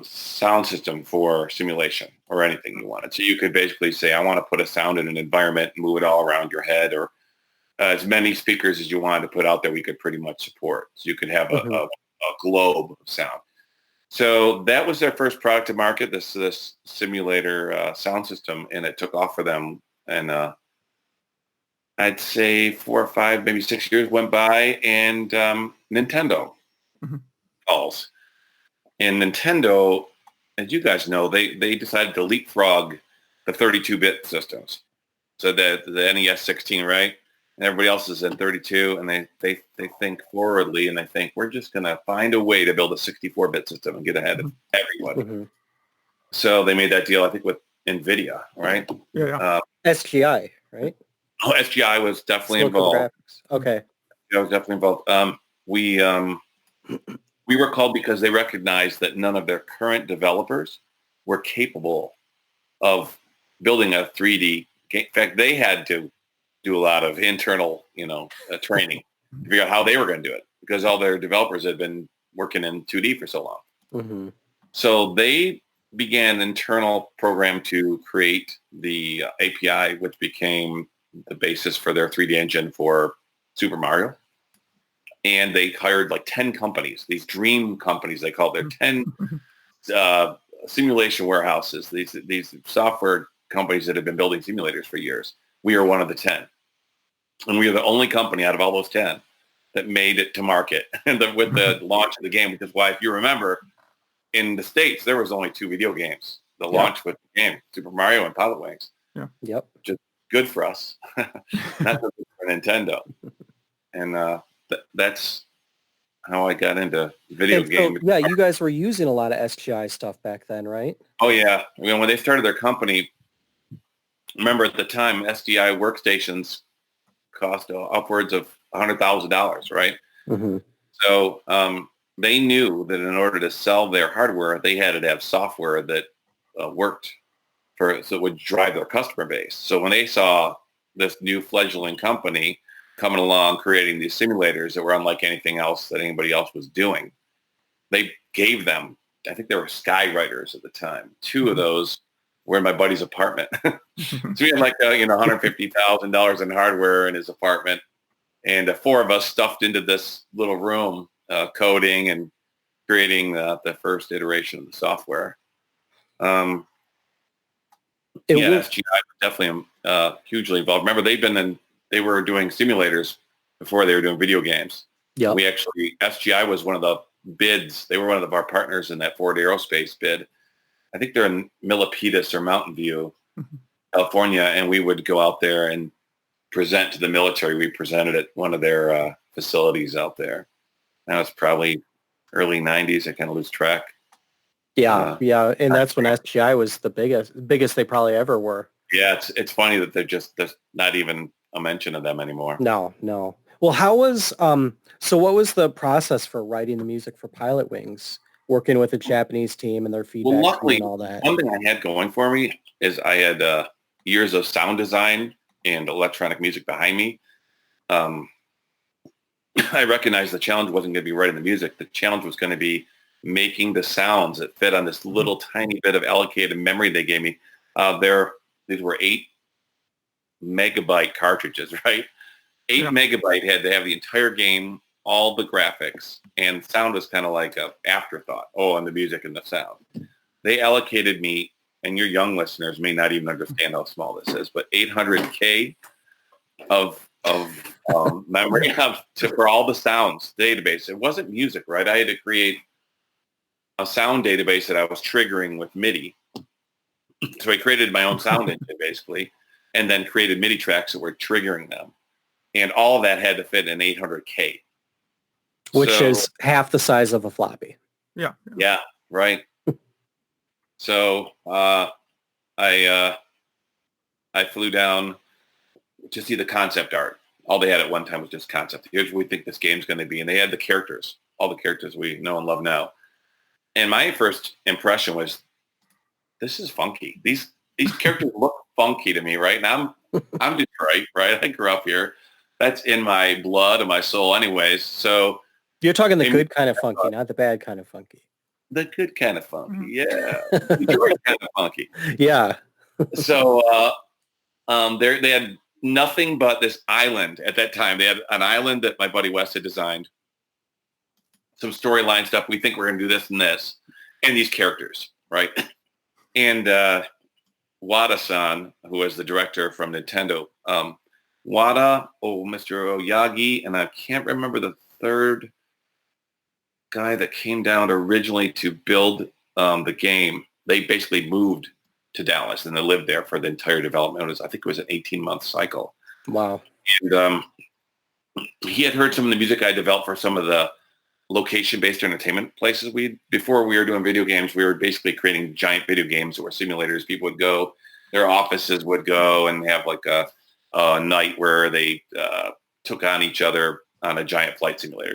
sound system for simulation or anything you wanted. So you could basically say, I want to put a sound in an environment and move it all around your head, or as many speakers as you wanted to put out there, we could pretty much support. So you could have a globe of sound. So that was their first product to market, this simulator sound system, and it took off for them. And I'd say 4 or 5, maybe 6 years went by, and Nintendo calls. And Nintendo, as you guys know, they decided to leapfrog the 32-bit systems. So the NES 16, right? And everybody else is in 32, and they think forwardly, and they think, we're just going to find a way to build a 64-bit system and get ahead of everybody. So they made that deal, I think, with NVIDIA, right? Yeah. SGI, right? Oh, SGI was definitely involved. Graphics. Okay. Yeah, I was definitely involved. We were called because they recognized that none of their current developers were capable of building a 3D game. In fact, they had to do a lot of internal, training to figure out how they were going to do it because all their developers had been working in 2D for so long. So they began an internal program to create the API, which became the basis for their 3D engine for Super Mario. And they hired like 10 companies, these dream companies, they call it, 10 simulation warehouses, these software companies that have been building simulators for years. We are one of the 10. And we are the only company out of all those 10 that made it to market with the launch of the game, which is why, if you remember, in the States, there was only 2 video games that launched with the game, Super Mario and Pilot Wings. Yeah. Yep. Which is good for us, not for Nintendo. And that's how I got into video games. So, yeah, you guys were using a lot of SGI stuff back then, right? Oh, yeah. When they started their company, remember at the time, SDI workstations cost upwards of $100,000, right? So they knew that in order to sell their hardware, they had to have software that worked so it would drive their customer base. So when they saw this new fledgling company coming along, creating these simulators that were unlike anything else that anybody else was doing, they gave them, I think they were Skywriters at the time. 2 of those were in my buddy's apartment. So we had like, $150,000 in hardware in his apartment. And 4 of us stuffed into this little room, coding and creating the first iteration of the software. SGI was definitely hugely involved. Remember, they were doing simulators before they were doing video games. Yeah. SGI was one of the bids. They were one of our partners in that Ford Aerospace bid. I think they're in Milpitas or Mountain View, California, and we would go out there and present to the military. We presented at one of their facilities out there. Now it's probably early 90s. I kind of lose track. Yeah, and that's when SGI was the biggest they probably ever were. Yeah, it's funny that there's not even a mention of them anymore. No. Well, how was so what was the process for writing the music for Pilot Wings, working with a Japanese team and their feedback luckily, and all that? One thing I had going for me is I had years of sound design and electronic music behind me. I recognized the challenge wasn't going to be writing the music. The challenge was going to be making the sounds that fit on this little tiny bit of allocated memory they gave me. These were 8 megabyte cartridges, right? 8 megabyte had to have the entire game, all the graphics, and sound was kind of like an afterthought. Oh, and the music and the sound. They allocated me, and your young listeners may not even understand how small this is, but 800K of memory for all the sounds database. It wasn't music, right? I had to create a sound database that I was triggering with MIDI. So I created my own sound engine basically, and then created MIDI tracks that were triggering them. And all of that had to fit in 800K. Which is half the size of a floppy. Yeah. Yeah, right. So I flew down to see the concept art. All they had at one time was just concept. Here's what we think this game's going to be. And they had the characters, all the characters we know and love now. And my first impression was, this is funky. These characters look funky to me, right? And I'm Detroit, right? I grew up here. That's in my blood and my soul anyways. So you're talking the good kind of funky, not the bad kind of funky. The good kind of funky, yeah. Detroit kind of funky. Yeah. So they had nothing but this island at that time. They had an island that my buddy Wes had designed. Some storyline stuff. We think we're going to do this and this. And these characters, right? And Wada-san, who was the director from Nintendo, Mr. Oyagi, and I can't remember the third guy that came down originally to build the game. They basically moved to Dallas and they lived there for the entire development. I think it was an 18-month cycle. Wow. And he had heard some of the music I developed for some of the location-based entertainment places. Before we were doing video games, we were basically creating giant video games where simulators. People would go, their offices would go and have like a night where they took on each other on a giant flight simulator,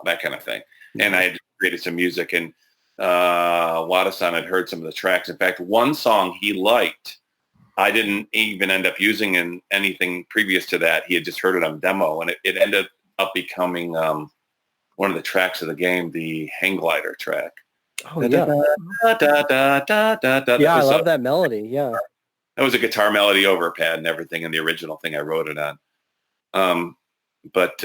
that kind of thing. And I had created some music, and Wada-san had heard some of the tracks. In fact, one song he liked, I didn't even end up using in anything previous to that. He had just heard it on demo, and it ended up becoming one of the tracks of the game, the Hang Glider track. Oh, yeah. Yeah, I love that melody, yeah. That was a guitar melody over a pad and everything in the original thing I wrote it on. But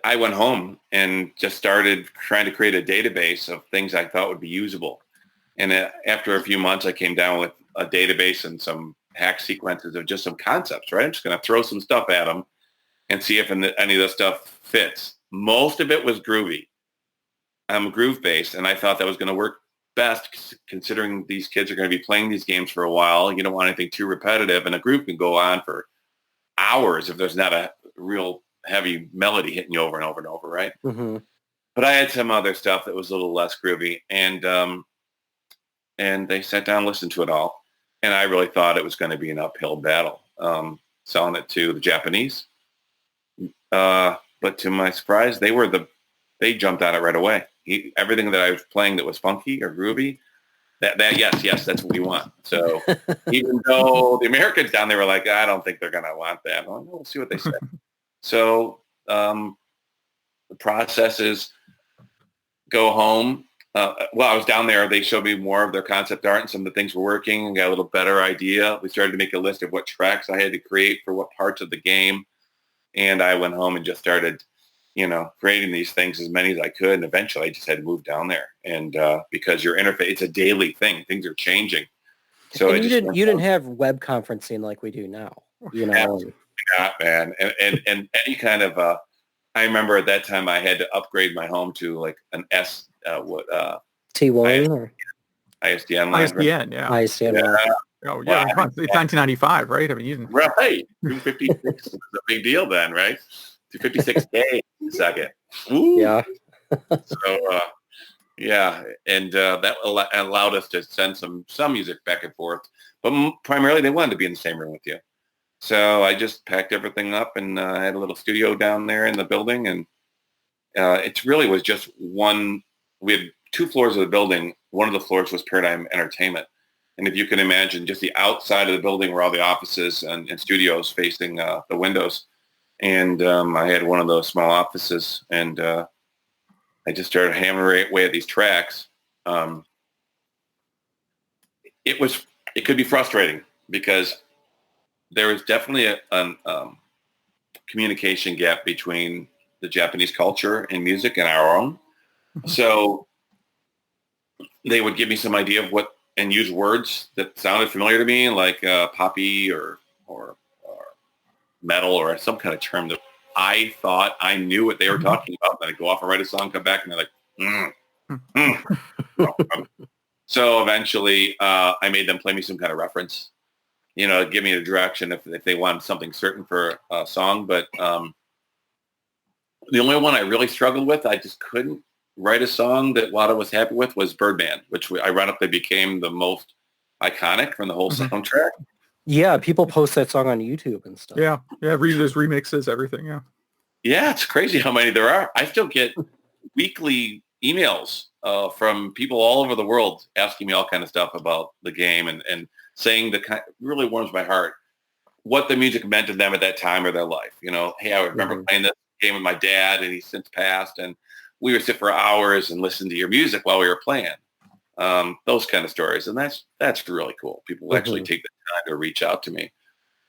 I went home and just started trying to create a database of things I thought would be usable. And after a few months, I came down with a database and some hack sequences of just some concepts, right? I'm just going to throw some stuff at them and see if any of the stuff fits. Most of it was groovy. I'm groove-based, and I thought that was going to work best considering these kids are going to be playing these games for a while. You don't want anything too repetitive, and a groove can go on for hours if there's not a real heavy melody hitting you over and over and over, right? Mm-hmm. But I had some other stuff that was a little less groovy, and they sat down and listened to it all, and I really thought it was going to be an uphill battle selling it to the Japanese. But to my surprise, they jumped on it right away. Everything that I was playing that was funky or groovy, yes, that's what we want. So even though the Americans down there were like, I don't think they're going to want that. Well, we'll see what they say. So the process is go home. While I was down there, they showed me more of their concept art and some of the things were working and got a little better idea. We started to make a list of what tracks I had to create for what parts of the game. And I went home and just started, creating these things, as many as I could. And eventually I just had to move down there. And because your interface, it's a daily thing. Things are changing. So you didn't have web conferencing like we do now. Absolutely not, man. And any kind of, I remember at that time I had to upgrade my home to like an T1 or ISDN line. ISDN, yeah. ISDN? Oh, yeah. Well, Come on. It's 1995, right? I mean, you didn't... Right. 256 is a big deal then, right? 256K a second. Woo. Yeah. So, yeah, and that allowed us to send some music back and forth. But primarily they wanted to be in the same room with you. So I just packed everything up and had a little studio down there in the building. And it really was just one. We had 2 floors of the building. One of the floors was Paradigm Entertainment. And if you can imagine, just the outside of the building were all the offices and studios facing the windows. And I had one of those small offices, and I just started hammering away at these tracks. It could be frustrating because there was definitely a communication gap between the Japanese culture and music and our own. So they would give me some idea of what, and use words that sounded familiar to me, like poppy or metal or some kind of term that I thought I knew what they were talking about. Then I'd go off and write a song, come back, and they're like, So eventually I made them play me some kind of reference, give me a direction if they wanted something certain for a song. But the only one I really struggled with, I just couldn't write a song that Wada was happy with, was Birdman, which ironically became the most iconic from the whole soundtrack. Yeah, people post that song on YouTube and stuff. Yeah. There's remixes, everything, yeah. Yeah, it's crazy how many there are. I still get weekly emails from people all over the world asking me all kind of stuff about the game and saying really warms my heart what the music meant to them at that time of their life. Hey, I remember playing this game with my dad, and he's since passed, and we would sit for hours and listen to your music while we were playing. Those kind of stories. And that's really cool. People actually take the time to reach out to me.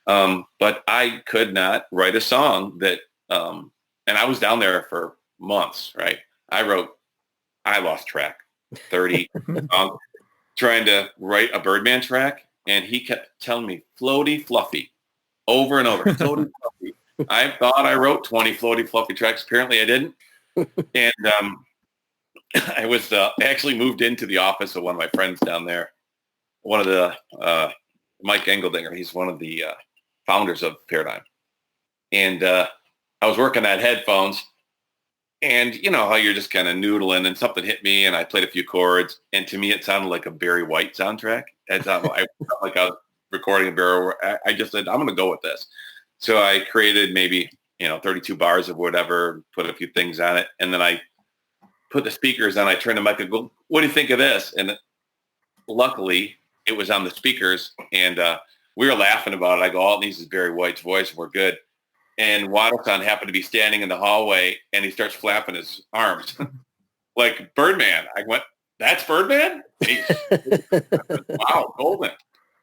But I could not write a song that, and I was down there for months, right? I lost track, 30 songs, trying to write a Birdman track. And he kept telling me, floaty, fluffy, over and over, floaty, fluffy. I thought I wrote 20 floaty, fluffy tracks. Apparently I didn't. And I was actually moved into the office of one of my friends down there, one of the Mike Engeldinger. He's one of the founders of Paradigm. And I was working at headphones, and you know how you're just kind of noodling, and something hit me, and I played a few chords, and to me it sounded like a Barry White soundtrack. I felt like I was recording a Barry. I just said, I'm going to go with this. So I created maybe 32 bars of whatever, put a few things on it, and then I put the speakers on. I turned the mic and go, what do you think of this? And luckily, it was on the speakers, and we were laughing about it. I go, all it needs is Barry White's voice, and we're good. And Wada-san happened to be standing in the hallway, and he starts flapping his arms like Birdman. I went, that's Birdman? Wow, golden.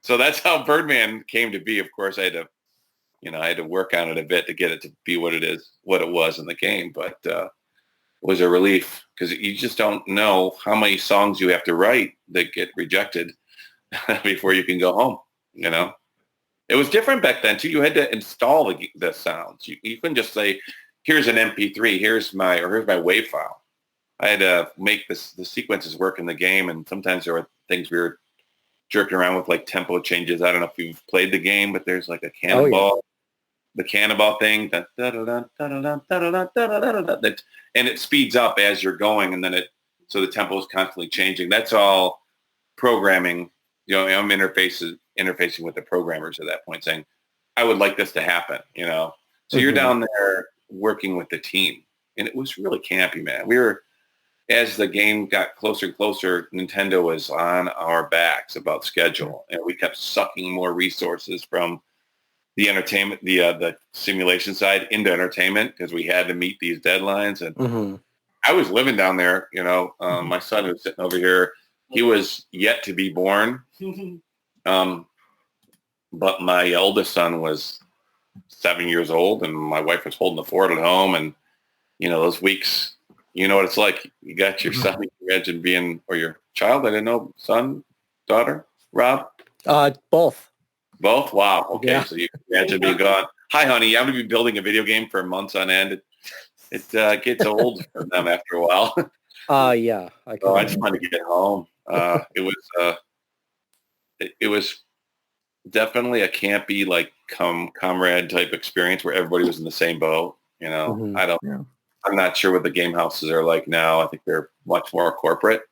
So that's how Birdman came to be. Of course, I had to work on it a bit to get it to be what it was in the game. But it was a relief, because you just don't know how many songs you have to write that get rejected before you can go home. It was different back then too. You had to install the sounds. You couldn't just say, here's an MP3, here's my WAV file. I had to make the sequences work in the game, and sometimes there were things we were jerking around with, like tempo changes. I don't know if you've played the game, but there's like a cannonball, the cannonball thing, and it speeds up as you're going, and then so the tempo is constantly changing. That's all programming. I'm interfacing with the programmers at that point, saying, I would like this to happen, So you're down there working with the team. And it was really campy, man. As the game got closer and closer, Nintendo was on our backs about schedule. And we kept sucking more resources from the entertainment, the simulation side into entertainment, because we had to meet these deadlines. And I was living down there, my son was sitting over here. He was yet to be born. But my eldest son was 7 years old, and my wife was holding the fort at home. And, those weeks, you know what it's like. You got your son, you imagine or your child, I didn't know, son, daughter, Rob? Both. Both? Wow. Okay. Yeah. So you can imagine being gone. Hi, honey. I'm going to be building a video game for months on end. It gets old for them after a while. Yeah, I So can. I just wanted to get home. It was definitely a campy, like comrade type experience where everybody was in the same boat. Mhm. Yeah. I'm not sure what the game houses are like now. I think they're much more corporate,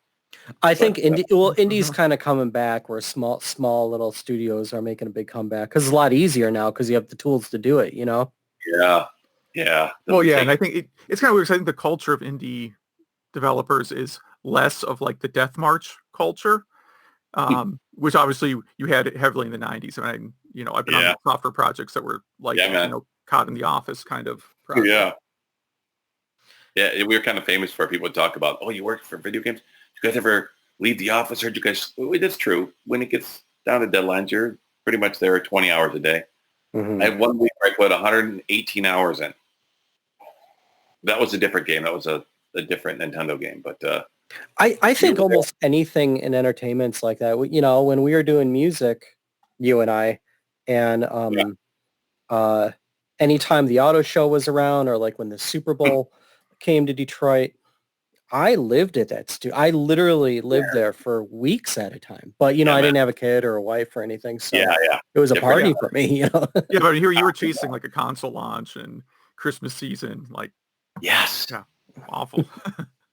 I but think indie's Mhm. kind of coming back where small little studios are making a big comeback because it's a lot easier now because you have the tools to do it, you know? yeah, yeah, Well, doesn't yeah, and take. I think it's kind of weird 'cause I think the culture of indie developers is less of like the death march culture, which obviously you had it heavily in the 90s. And I've been Yeah, on software projects that were like, yeah, man. caught in the office kind of project. Yeah, yeah. We were kind of famous for people to talk about. Oh, you work for video games? You guys ever leave the office? Or did you guys? Well, that's true. When it gets down to deadlines, you're pretty much there 20 hours a day. I Hmm. had one week where I put 118 hours in. That was a different game. That was a different Nintendo game. But I you think were there. almost anything in entertainment's like that. When we were doing music, you and I, and Yeah. uh, anytime the auto show was around or like when the Super Bowl came to Detroit, I lived at that I literally lived there for weeks at a time. But Yeah, I man. didn't have a kid or a wife or anything, so Yeah, yeah. it was a Different. party for me. Yeah, but here you were chasing like a console launch and Christmas season, like, Yes. yeah, awful.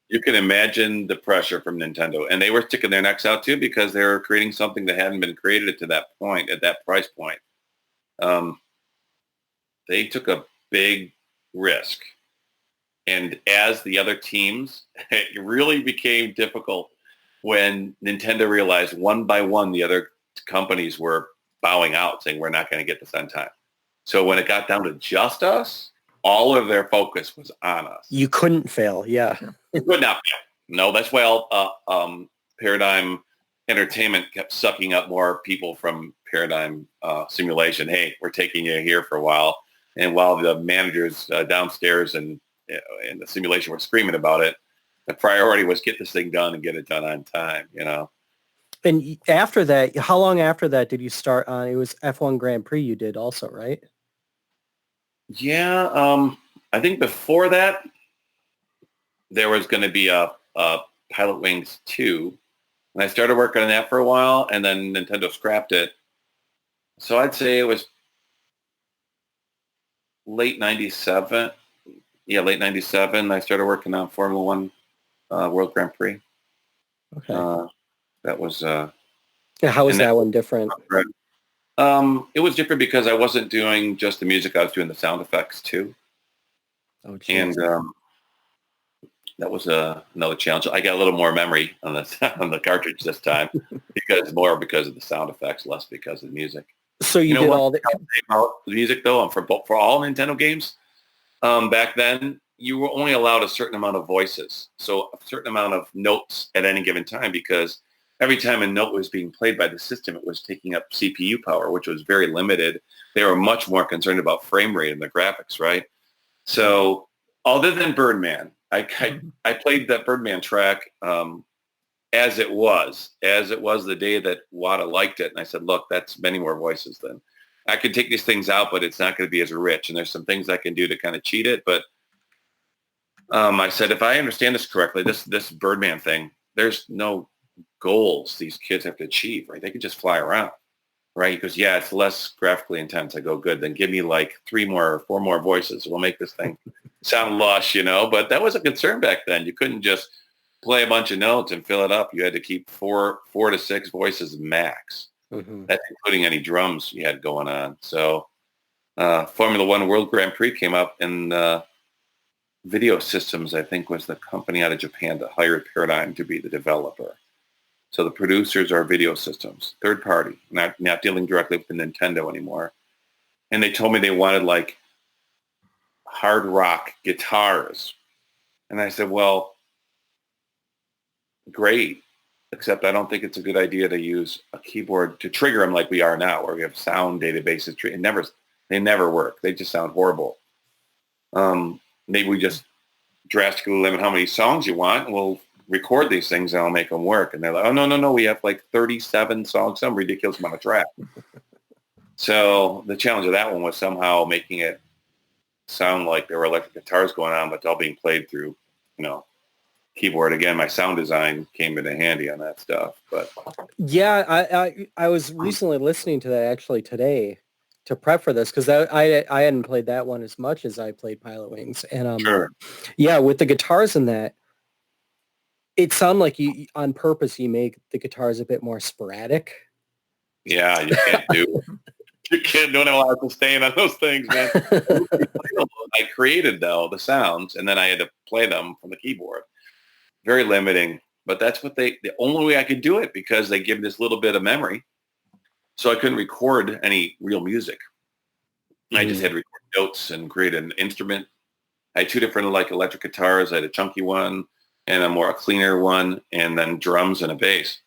You can imagine the pressure from Nintendo. And they were sticking their necks out too because they were creating something that hadn't been created to that point, at that price point. Um, they took a big risk. And as the other teams, it really became difficult when Nintendo realized one by one the other companies were bowing out, saying, we're not going to get this on time. So when it got down to just us, all of their focus was on us. You couldn't fail. Yeah. Yeah. It would not be. No, that's why Paradigm Entertainment kept sucking up more people from Paradigm Simulation. Hey, we're taking you here for a while. And while the managers downstairs and in the simulation were screaming about it, the priority was get this thing done and get it done on time. And after that, how long after that did you start on? It was F1 Grand Prix you did also, right? Yeah, I think before that, there was going to be a Pilot Wings 2. And I started working on that for a while, and then Nintendo scrapped it. So I'd say it was late 97. Yeah, late 97. I started working on Formula One World Grand Prix. Okay. Uh, that was, Yeah, how was and that that one different? it was different because I wasn't doing just the music. I was doing the sound effects too. Oh, geez. And that was another challenge. I got a little more memory on the on the cartridge this time because of the sound effects, less because of the music. So You you know did what all the, about the music though, for all Nintendo games, back then you were only allowed a certain amount of voices, so a certain amount of notes at any given time because every time a note was being played by the system, it was taking up CPU power, which was very limited. They were much more concerned about frame rate and the graphics, right? So other than Birdman, Mhm. I played that Birdman track as it was the day that Wada liked it. And I said, look, that's many more voices than I can take these things out, but it's not going to be as rich. And there's some things I can do to kind of cheat it. But I said, if I understand this correctly, this Birdman thing, there's no goals these kids have to achieve, right? They can just fly around, right? He goes, yeah, it's less graphically intense. I go, good. Then give me like 4 more voices. We'll make this thing sound lush. But that was a concern back then. You couldn't just play a bunch of notes and fill it up. You had to keep four to six voices max. Mhm. That's including any drums you had going on. So Formula One World Grand Prix came up, and Video Systems, I think, was the company out of Japan that hired Paradigm to be the developer. So the producers are Video Systems, third party, not dealing directly with the Nintendo anymore. And they told me they wanted like hard rock guitars. And I said, well, great, except I don't think it's a good idea to use a keyboard to trigger them like we are now, where we have sound databases. They never work. They just sound horrible. Maybe we just drastically limit how many songs you want, and we'll record these things and I'll make them work. And they're like, oh, no, no, no. We have like 37 songs, some ridiculous amount of track. So the challenge of that one was somehow making it sound like there were electric guitars going on, but all being played through, you know, keyboard. Again, my sound design came into handy on that stuff. But yeah, I was recently listening to that actually today to prep for this because I hadn't played that one as much as I played Pilot Wings, and sure. yeah, with the guitars in that, it sounded like you on purpose you make the guitars a bit more sporadic. Yeah, you can't do you can't don't have a lot of sustain on those things, man. I created though the sounds, and then I had to play them from the keyboard. Very limiting, but that's what the only way I could do it because they give this little bit of memory, so I couldn't record any real music. I just had to record notes and create an instrument. I had two different like electric guitars. I had a chunky one and a cleaner one, and then drums and a bass.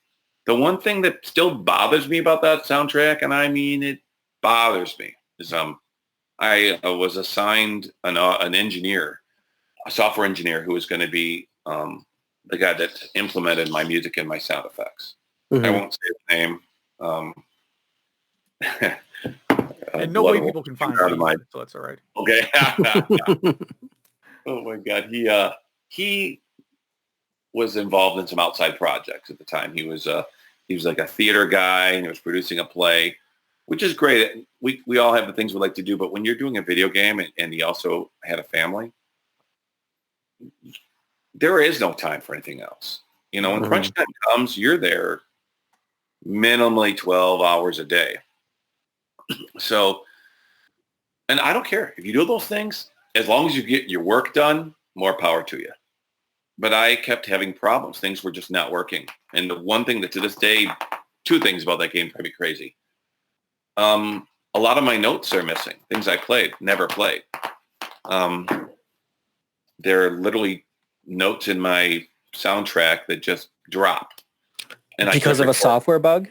The one thing that still bothers me about that soundtrack, and I mean it bothers me, is I was assigned an engineer, a software engineer who was going to be the guy that implemented my music and my sound effects. I won't say his name. And no way people can find you, so that's all right. Okay. Oh my God. He was involved in some outside projects at the time. He was like a theater guy, and he was producing a play, which is great. We all have the things we like to do, but when you're doing a video game and he also had a family, there is no time for anything else. You know, when crunch time comes, you're there minimally 12 hours a day. So, and I don't care if you do those things, as long as you get your work done, more power to you. But I kept having problems. Things were just not working. And the one thing that to this day, two things about that game drive me crazy. A lot of my notes are missing. Things I played, never played. There are literally notes in my soundtrack that just drop. And because of a software bug?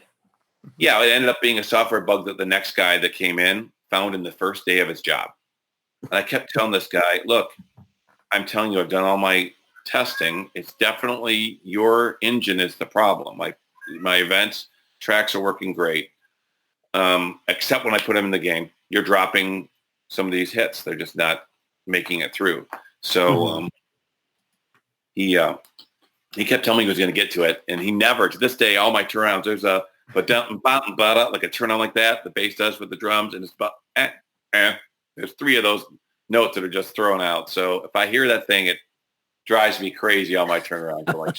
Yeah, it ended up being a software bug that the next guy that came in found in the first day of his job. And I kept telling this guy, look, I'm telling you, I've done all my testing. It's definitely your engine is the problem. My events, tracks are working great. Except when I put them in the game, you're dropping some of these hits. They're just not making it through. So he kept telling me he was going to get to it, and he never. To this day, all my turnarounds, there's a like a turn on like that. The bass does with the drums, and it's about There's three of those notes that are just thrown out. So if I hear that thing, it drives me crazy on my turnaround. Like,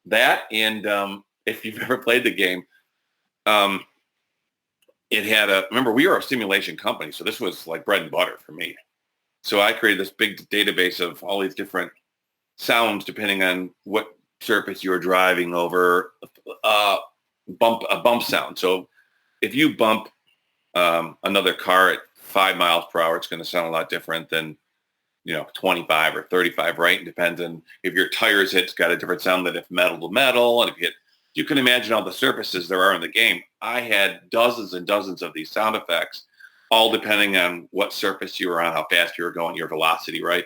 that and if you've ever played the game. It had remember, we were a simulation company, so this was like bread and butter for me. So I created this big database of all these different sounds depending on what surface you were driving over, a bump sound. So if you bump another car at 5 miles per hour, it's going to sound a lot different than 25 or 35, right? It depends on if your tires hit, it's got a different sound than if metal to metal, and if you can imagine all the surfaces there are in the game. I had dozens and dozens of these sound effects, all depending on what surface you were on, how fast you were going, your velocity, right?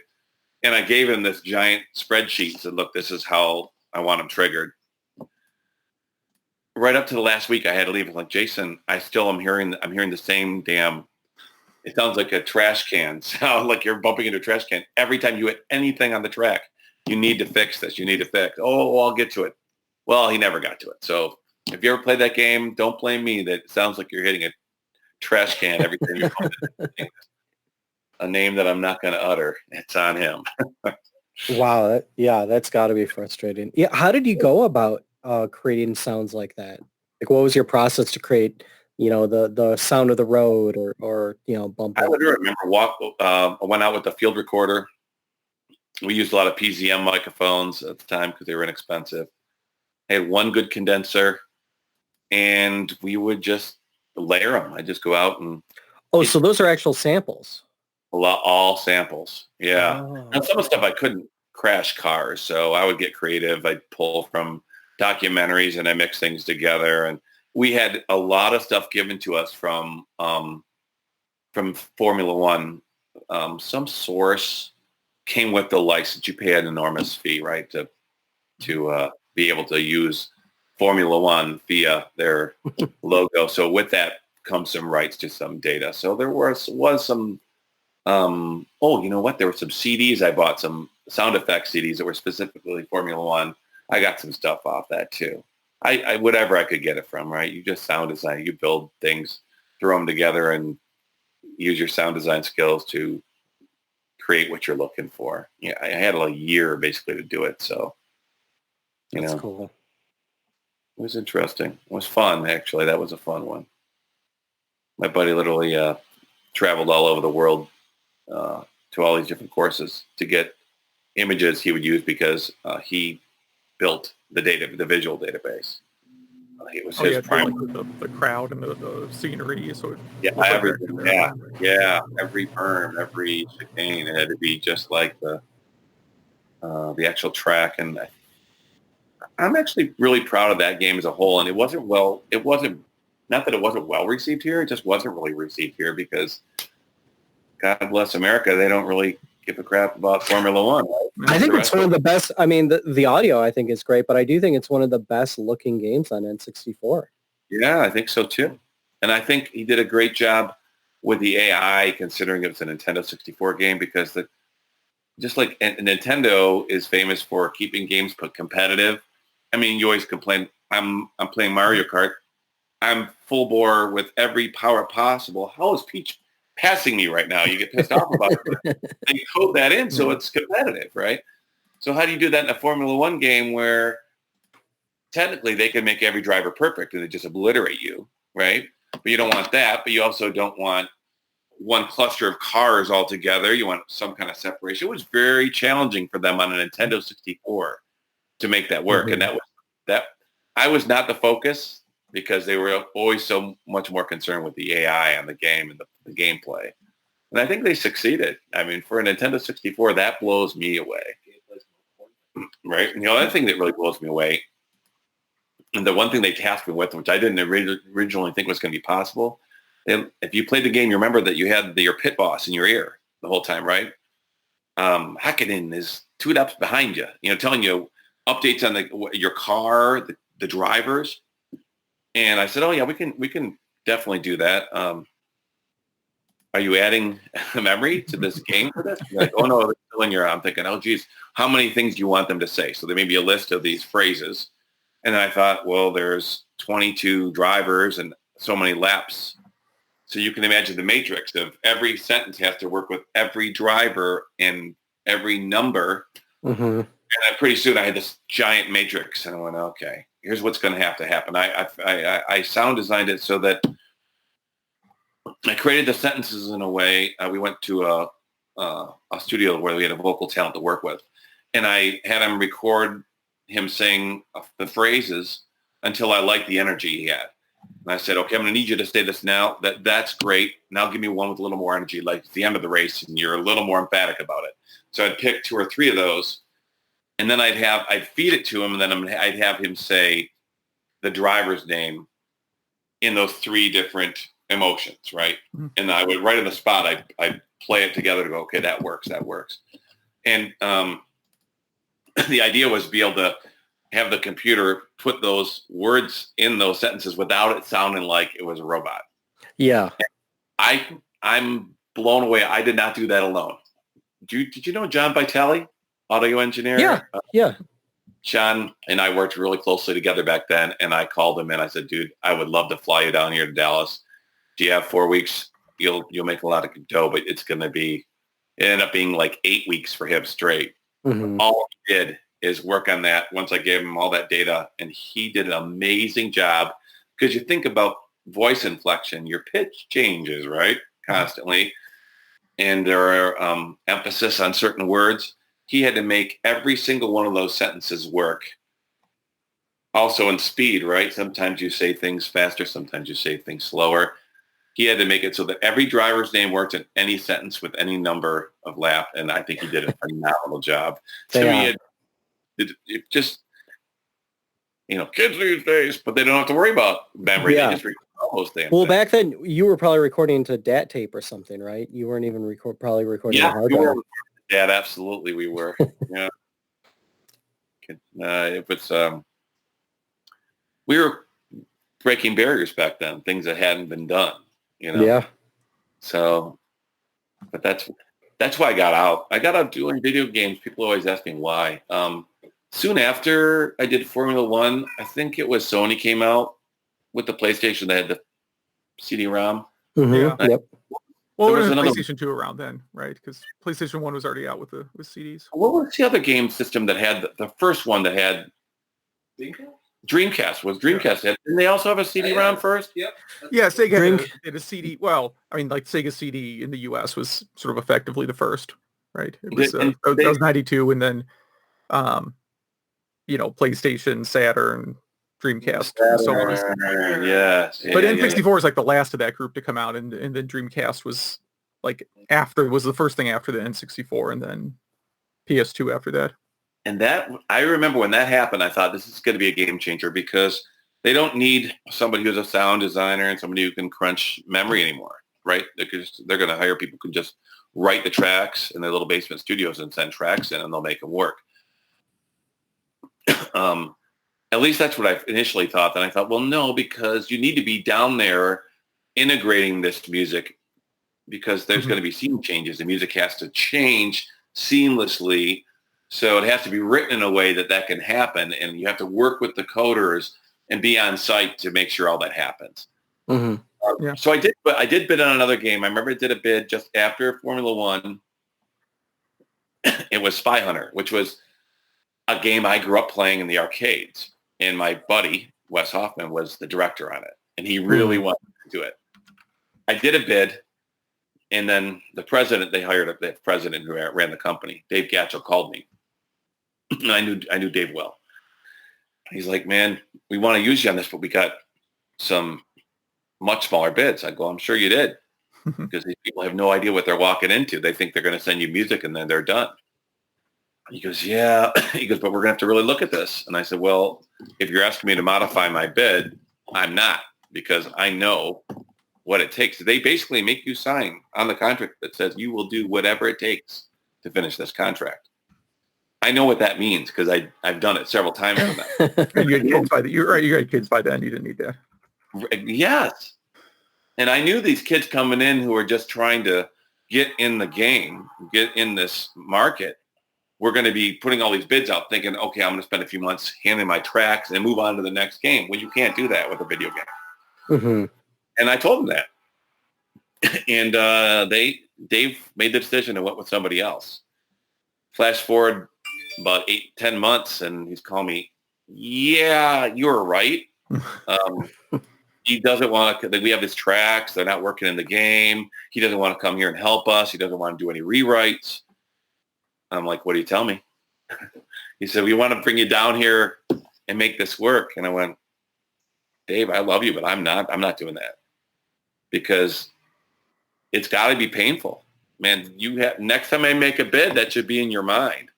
And I gave him this giant spreadsheet and said, look, this is how I want them triggered. Right up to the last week, I had to leave. I'm like, Jason, I'm hearing the same damn, it sounds like a trash can. Sound like you're bumping into a trash can. Every time you hit anything on the track, you need to fix this. You need to fix. Oh, I'll get to it. Well, he never got to it. So if you ever played that game, don't blame me that it sounds like you're hitting a trash can every time you call it. A name that I'm not going to utter. It's on him. Wow. That's got to be frustrating. Yeah. How did you go about creating sounds like that? Like, what was your process to create, the sound of the road or bump? I would remember I went out with the field recorder. We used a lot of PZM microphones at the time because they were inexpensive. I had one good condenser, and we would just layer them. I just go out and. Oh, so those are actual samples. All samples. Yeah. Oh. And some of the stuff I couldn't crash cars, so I would get creative. I'd pull from documentaries and I mix things together. And we had a lot of stuff given to us from Formula One. Some source came with the license. You pay an enormous fee, right, to be able to use Formula One via their logo. So with that comes some rights to some data. So there was some, you know what? There were some CDs I bought, some sound effects CDs that were specifically Formula One. I got some stuff off that too. I whatever I could get it from, right? You just sound design. You build things, throw them together, and use your sound design skills to create what you're looking for. Yeah, I had a year basically to do it, so That's cool. It was interesting. It was fun, actually. That was a fun one. My buddy literally traveled all over the world to all these different courses to get images he would use because he built the visual database. It was his primary. Like the crowd and the scenery. So everything. Every berm, every chicane, it had to be just like the actual track. And I'm actually really proud of that game as a whole. And it wasn't not that it wasn't well received here. It just wasn't really received here because God bless America, they don't really give a crap about Formula One. Right? I think it's one of the best. I mean, the audio I think is great, but I do think it's one of the best looking games on N64. Yeah, I think so too. And I think he did a great job with the AI, considering it was a Nintendo 64 game, because just like Nintendo is famous for keeping games competitive. I mean, you always complain, I'm playing Mario Kart. I'm full bore with every power possible. How is Peach passing me right now? You get pissed off about it. And you code that in so it's competitive, right? So how do you do that in a Formula One game where technically they can make every driver perfect and they just obliterate you, right? But you don't want that, but you also don't want one cluster of cars all together. You want some kind of separation. It was very challenging for them on a Nintendo 64 to make that work. And I was not the focus because they were always so much more concerned with the AI on the game and the gameplay. And I think they succeeded. I mean, for a Nintendo 64, that blows me away. Right? And the other thing that really blows me away, and the one thing they tasked me with, which I didn't originally think was going to be possible, if you played the game, you remember that you had your pit boss in your ear the whole time, right? Hakkinen is 2 laps behind you, telling you updates on your car, the drivers. And I said, oh yeah, we can definitely do that. Are you adding a memory to this game for this? Like, oh no, it's still in your. I'm thinking, oh geez, how many things do you want them to say? So there may be a list of these phrases. And then I thought, well, there's 22 drivers and so many laps. So you can imagine the matrix of every sentence has to work with every driver and every number. Mm-hmm. And then pretty soon I had this giant matrix and I went, okay, here's what's going to have to happen. I sound designed it so that I created the sentences in a way. We went to a studio where we had a vocal talent to work with. And I had him record him saying the phrases until I liked the energy he had. And I said, okay, I'm going to need you to say this now. That's great. Now give me one with a little more energy, like it's the end of the race, and you're a little more emphatic about it. So I'd pick 2 or 3 of those, and then I'd feed it to him, and then I'd have him say the driver's name in those 3 different emotions, right? Mm-hmm. And I would, right on the spot, I'd play it together to go, okay, that works. And the idea was to be able to have the computer put those words in those sentences without it sounding like it was a robot. Yeah. I'm blown away. I did not do that alone. Did you know John Vitale, audio engineer? Yeah. Yeah. John and I worked really closely together back then, and I called him and I said, dude, I would love to fly you down here to Dallas. Do you have 4 weeks? You'll make a lot of dough, but it ended up being like 8 weeks for him straight. Mm-hmm. All he did is work on that once I gave him all that data, and he did an amazing job, because you think about voice inflection, your pitch changes, right? Constantly. And there are emphasis on certain words. He had to make every single one of those sentences work. Also in speed, right? Sometimes you say things faster, sometimes you say things slower. He had to make it so that every driver's name worked in any sentence with any number of lap, and I think he did a phenomenal job. So it just, kids these days, but they don't have to worry about memory. Yeah. They just record all those things. Well, back then you were probably recording to DAT tape or something, right? You weren't even probably recording a hard drive. Yeah, absolutely, we were. Yeah, it was. We were breaking barriers back then, things that hadn't been done. Yeah. So, but that's why I got out. I got out doing video games. People always ask me why. Soon after I did Formula One, I think it was Sony came out with the PlayStation that had the CD-ROM. Yeah. Yep. Well, There there was was another- PlayStation 2 around then, right? Because PlayStation 1 was already out with CDs. What was the other game system that had the first one that had Dreamcast? Was Dreamcast had? Didn't they also have a CD-ROM first? Yep. Yeah, Sega Drink- did a CD. Well, I mean, like Sega CD in the U.S. was sort of effectively the first, right? It was And that was 92, and then, PlayStation, Saturn, Dreamcast, and so on. Yes. But N64 is like the last of that group to come out, and then Dreamcast was like was the first thing after the N64, and then PS2 after that. And that, I remember when that happened, I thought this is going to be a game changer because they don't need somebody who's a sound designer and somebody who can crunch memory anymore, right? They're going to hire people who can just write the tracks in their little basement studios and send tracks in, and they'll make them work. At least that's what I initially thought. Then I thought, well, no, because you need to be down there integrating this music because there's going to be scene changes. The music has to change seamlessly. So it has to be written in a way that can happen. And you have to work with the coders and be on site to make sure all that happens. Mm-hmm. So I did bid on another game. I remember I did a bid just after Formula One. It was Spy Hunter, which was a game I grew up playing in the arcades. And my buddy, Wes Hoffman, was the director on it. And he really wanted to do it. I did a bid. And then the president, they hired the president who ran the company, Dave Gatchell, called me. And I knew Dave well. He's like, man, we want to use you on this, but we got some much smaller bids. I go, I'm sure you did. Because these people have no idea what they're walking into. They think they're going to send you music and then they're done. He goes, yeah. He goes, but we're going to have to really look at this. And I said, well, if you're asking me to modify my bid, I'm not, because I know what it takes. They basically make you sign on the contract that says you will do whatever it takes to finish this contract. I know what that means because I've done it several times for them. And you had kids by you're right. You had kids by then. You didn't need that. Yes. And I knew these kids coming in who were just trying to get in the game, get in this market. We're going to be putting all these bids out thinking, okay, I'm going to spend a few months handling my tracks and move on to the next game. Well, you can't do that with a video game. Mm-hmm. And I told them that. And Dave made the decision and went with somebody else. Flash forward about 8-10 months, and he's calling me, yeah, you were right. He doesn't want to, we have his tracks. They're not working in the game. He doesn't want to come here and help us. He doesn't want to do any rewrites. I'm like, what do you tell me? He said, we want to bring you down here and make this work. And I went, Dave, I love you, but I'm not doing that because it's got to be painful, man. Next time I make a bid, that should be in your mind.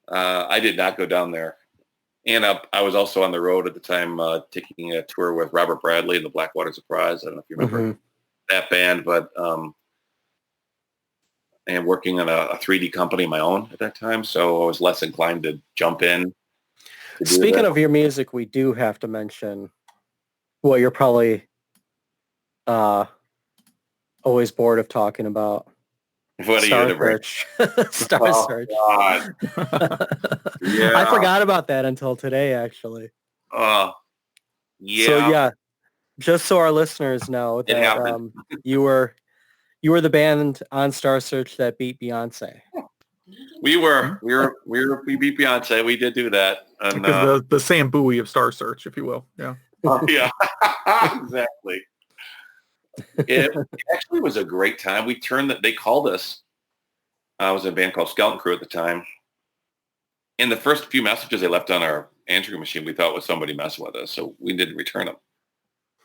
I did not go down there. And I was also on the road at the time, taking a tour with Robert Bradley and the Blackwater Surprise. I don't know if you remember that band, but, and working on a 3D company of my own at that time. So I was less inclined to jump in. Speaking of your music, we do have to mention what you're probably always bored of talking about. What are Star you, the Search. Star Search. God. Yeah. I forgot about that until today, actually. Yeah. So yeah, just so our listeners know that you were the band on Star Search that beat Beyonce. We beat Beyonce. We did do that. And, because the Sam Bowie of Star Search, if you will. Yeah. Yeah, exactly. It actually was a great time. They called us. I was in a band called Skeleton Crew at the time. And the first few messages they left on our answering machine, we thought was somebody messing with us. So we didn't return them.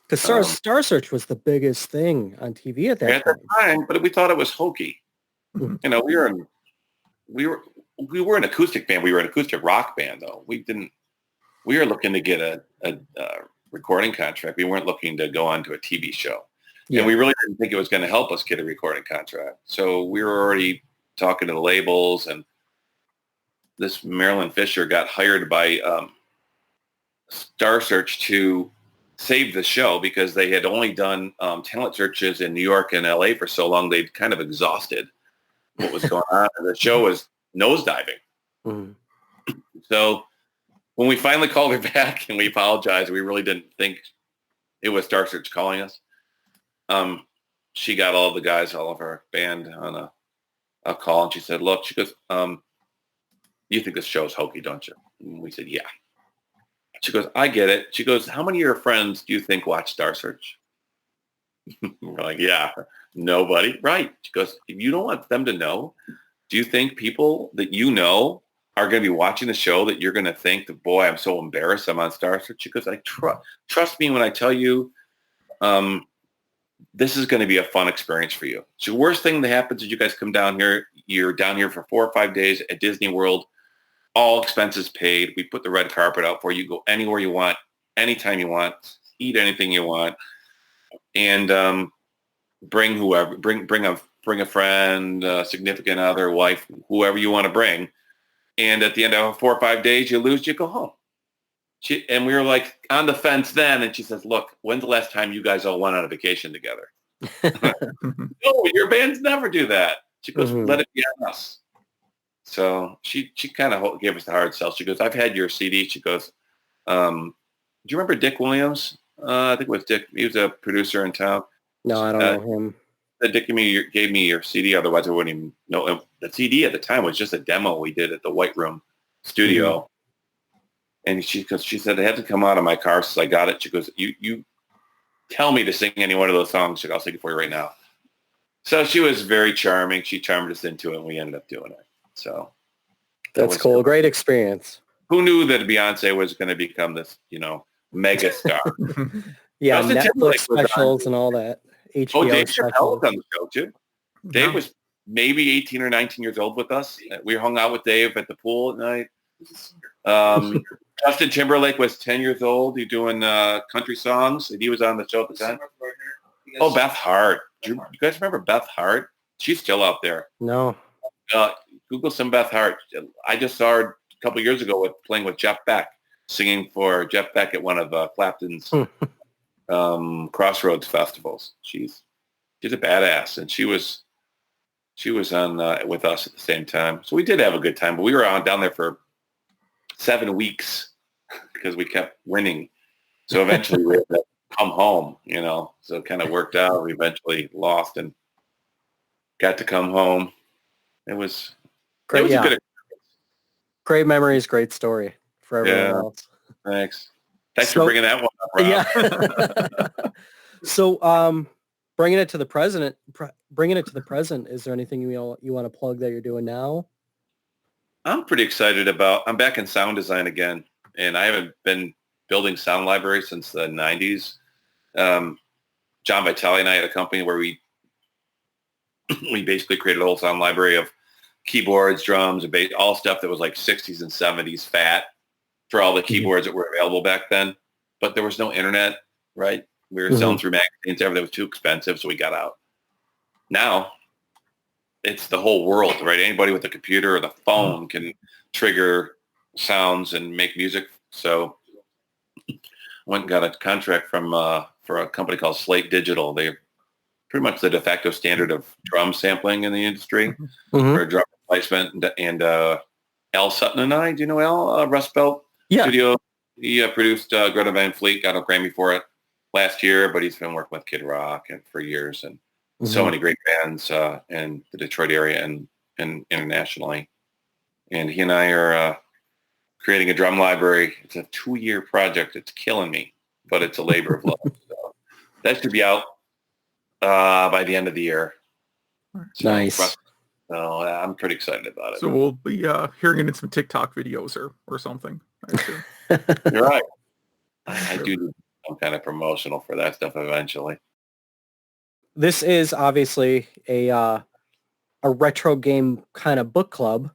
Because Star Search was the biggest thing on TV at that time. But we thought it was hokey. Mm-hmm. You know, we were an acoustic band. We were an acoustic rock band, though. We were looking to get a recording contract. We weren't looking to go on to a TV show. Yeah. And we really didn't think it was going to help us get a recording contract. So we were already talking to the labels, and this Marilyn Fisher got hired by Star Search to save the show because they had only done talent searches in New York and LA for so long they'd kind of exhausted what was going on. And the show was nosediving. Mm-hmm. So when we finally called her back and we apologized, we really didn't think it was Star Search calling us. She got all the guys, all of her band on a call, and she said, look, she goes, you think this show is hokey, don't you? And we said, yeah. She goes, I get it. She goes, how many of your friends do you think watch Star Search? We're like, yeah, nobody. Right. She goes, if you don't want them to know, do you think people that you know are going to be watching the show that you're going to think that, boy, I'm so embarrassed I'm on Star Search? She goes, trust me when I tell you, this is going to be a fun experience for you. So the worst thing that happens is you guys come down here. You're down here for 4 or 5 days at Disney World, all expenses paid. We put the red carpet out for you. Go anywhere you want, anytime you want, eat anything you want, and bring whoever, bring a friend, a significant other, wife, whoever you want to bring. And at the end of 4 or 5 days, you lose, you go home. And we were like on the fence then. And she says, look, when's the last time you guys all went on a vacation together? No, your bands never do that. She goes, let it be on us. So she kind of gave us the hard sell. She goes, I've had your CD. She goes, do you remember Dick Williams? I think it was Dick. He was a producer in town. No, I don't know him. Dick gave me your CD. Otherwise, I wouldn't even know. The CD at the time was just a demo we did at the White Room studio. Mm-hmm. And she said, it had to come out of my car since I got it. She goes, you tell me to sing any one of those songs. She goes, I'll sing it for you right now. So she was very charming. She charmed us into it, and we ended up doing it. So that's cool. Great experience. Who knew that Beyonce was going to become this, mega star? Yeah, Netflix specials and all that. HBO Dave Chappelle was on specials. the show, too. Dave was maybe 18 or 19 years old with us. We hung out with Dave at the pool at night. Justin Timberlake was 10 years old. He's doing country songs, and he was on the show at the time. Oh, Beth Hart. Do you guys remember Beth Hart? She's still out there. No. Google some Beth Hart. I just saw her a couple years ago playing with Jeff Beck, singing for Jeff Beck at one of Clapton's Crossroads festivals. She's a badass, and she was on with us at the same time. So we did have a good time, but we were down there for 7 weeks because we kept winning. So eventually we had to come home, so it kind of worked out. We eventually lost and got to come home. It was great. It was a good experience. Great memories, great story for everyone else. Thanks for bringing that one up, Rob. Yeah. So bringing it to the present, is there anything you want to plug that you're doing now? I'm pretty excited I'm back in sound design again, and I haven't been building sound libraries since the 90s. John Vitale and I had a company where we basically created a whole sound library of keyboards, drums, and bass, all stuff that was like 60s and 70s fat for all the keyboards that were available back then. But there was no internet, right? We were selling through magazines. Everything was too expensive, so we got out. Now, it's the whole world, right? Anybody with a computer or the phone can trigger sounds and make music. So I went and got a contract for a company called Slate Digital. They're pretty much the de facto standard of drum sampling in the industry for drum replacement. And Al Sutton and I, do you know Al? Rust Belt Studio. He produced Greta Van Fleet, got a Grammy for it last year, but he's been working with Kid Rock for years and so many great bands in the Detroit area and internationally. And he and I are creating a drum library. It's a 2-year project. It's killing me, but it's a labor of love. So that should be out by the end of the year. So, nice. So I'm pretty excited about it. So we'll be hearing it in some TikTok videos or something. You're right. I do some kind of promotional for that stuff eventually. This is obviously a retro game kind of book club.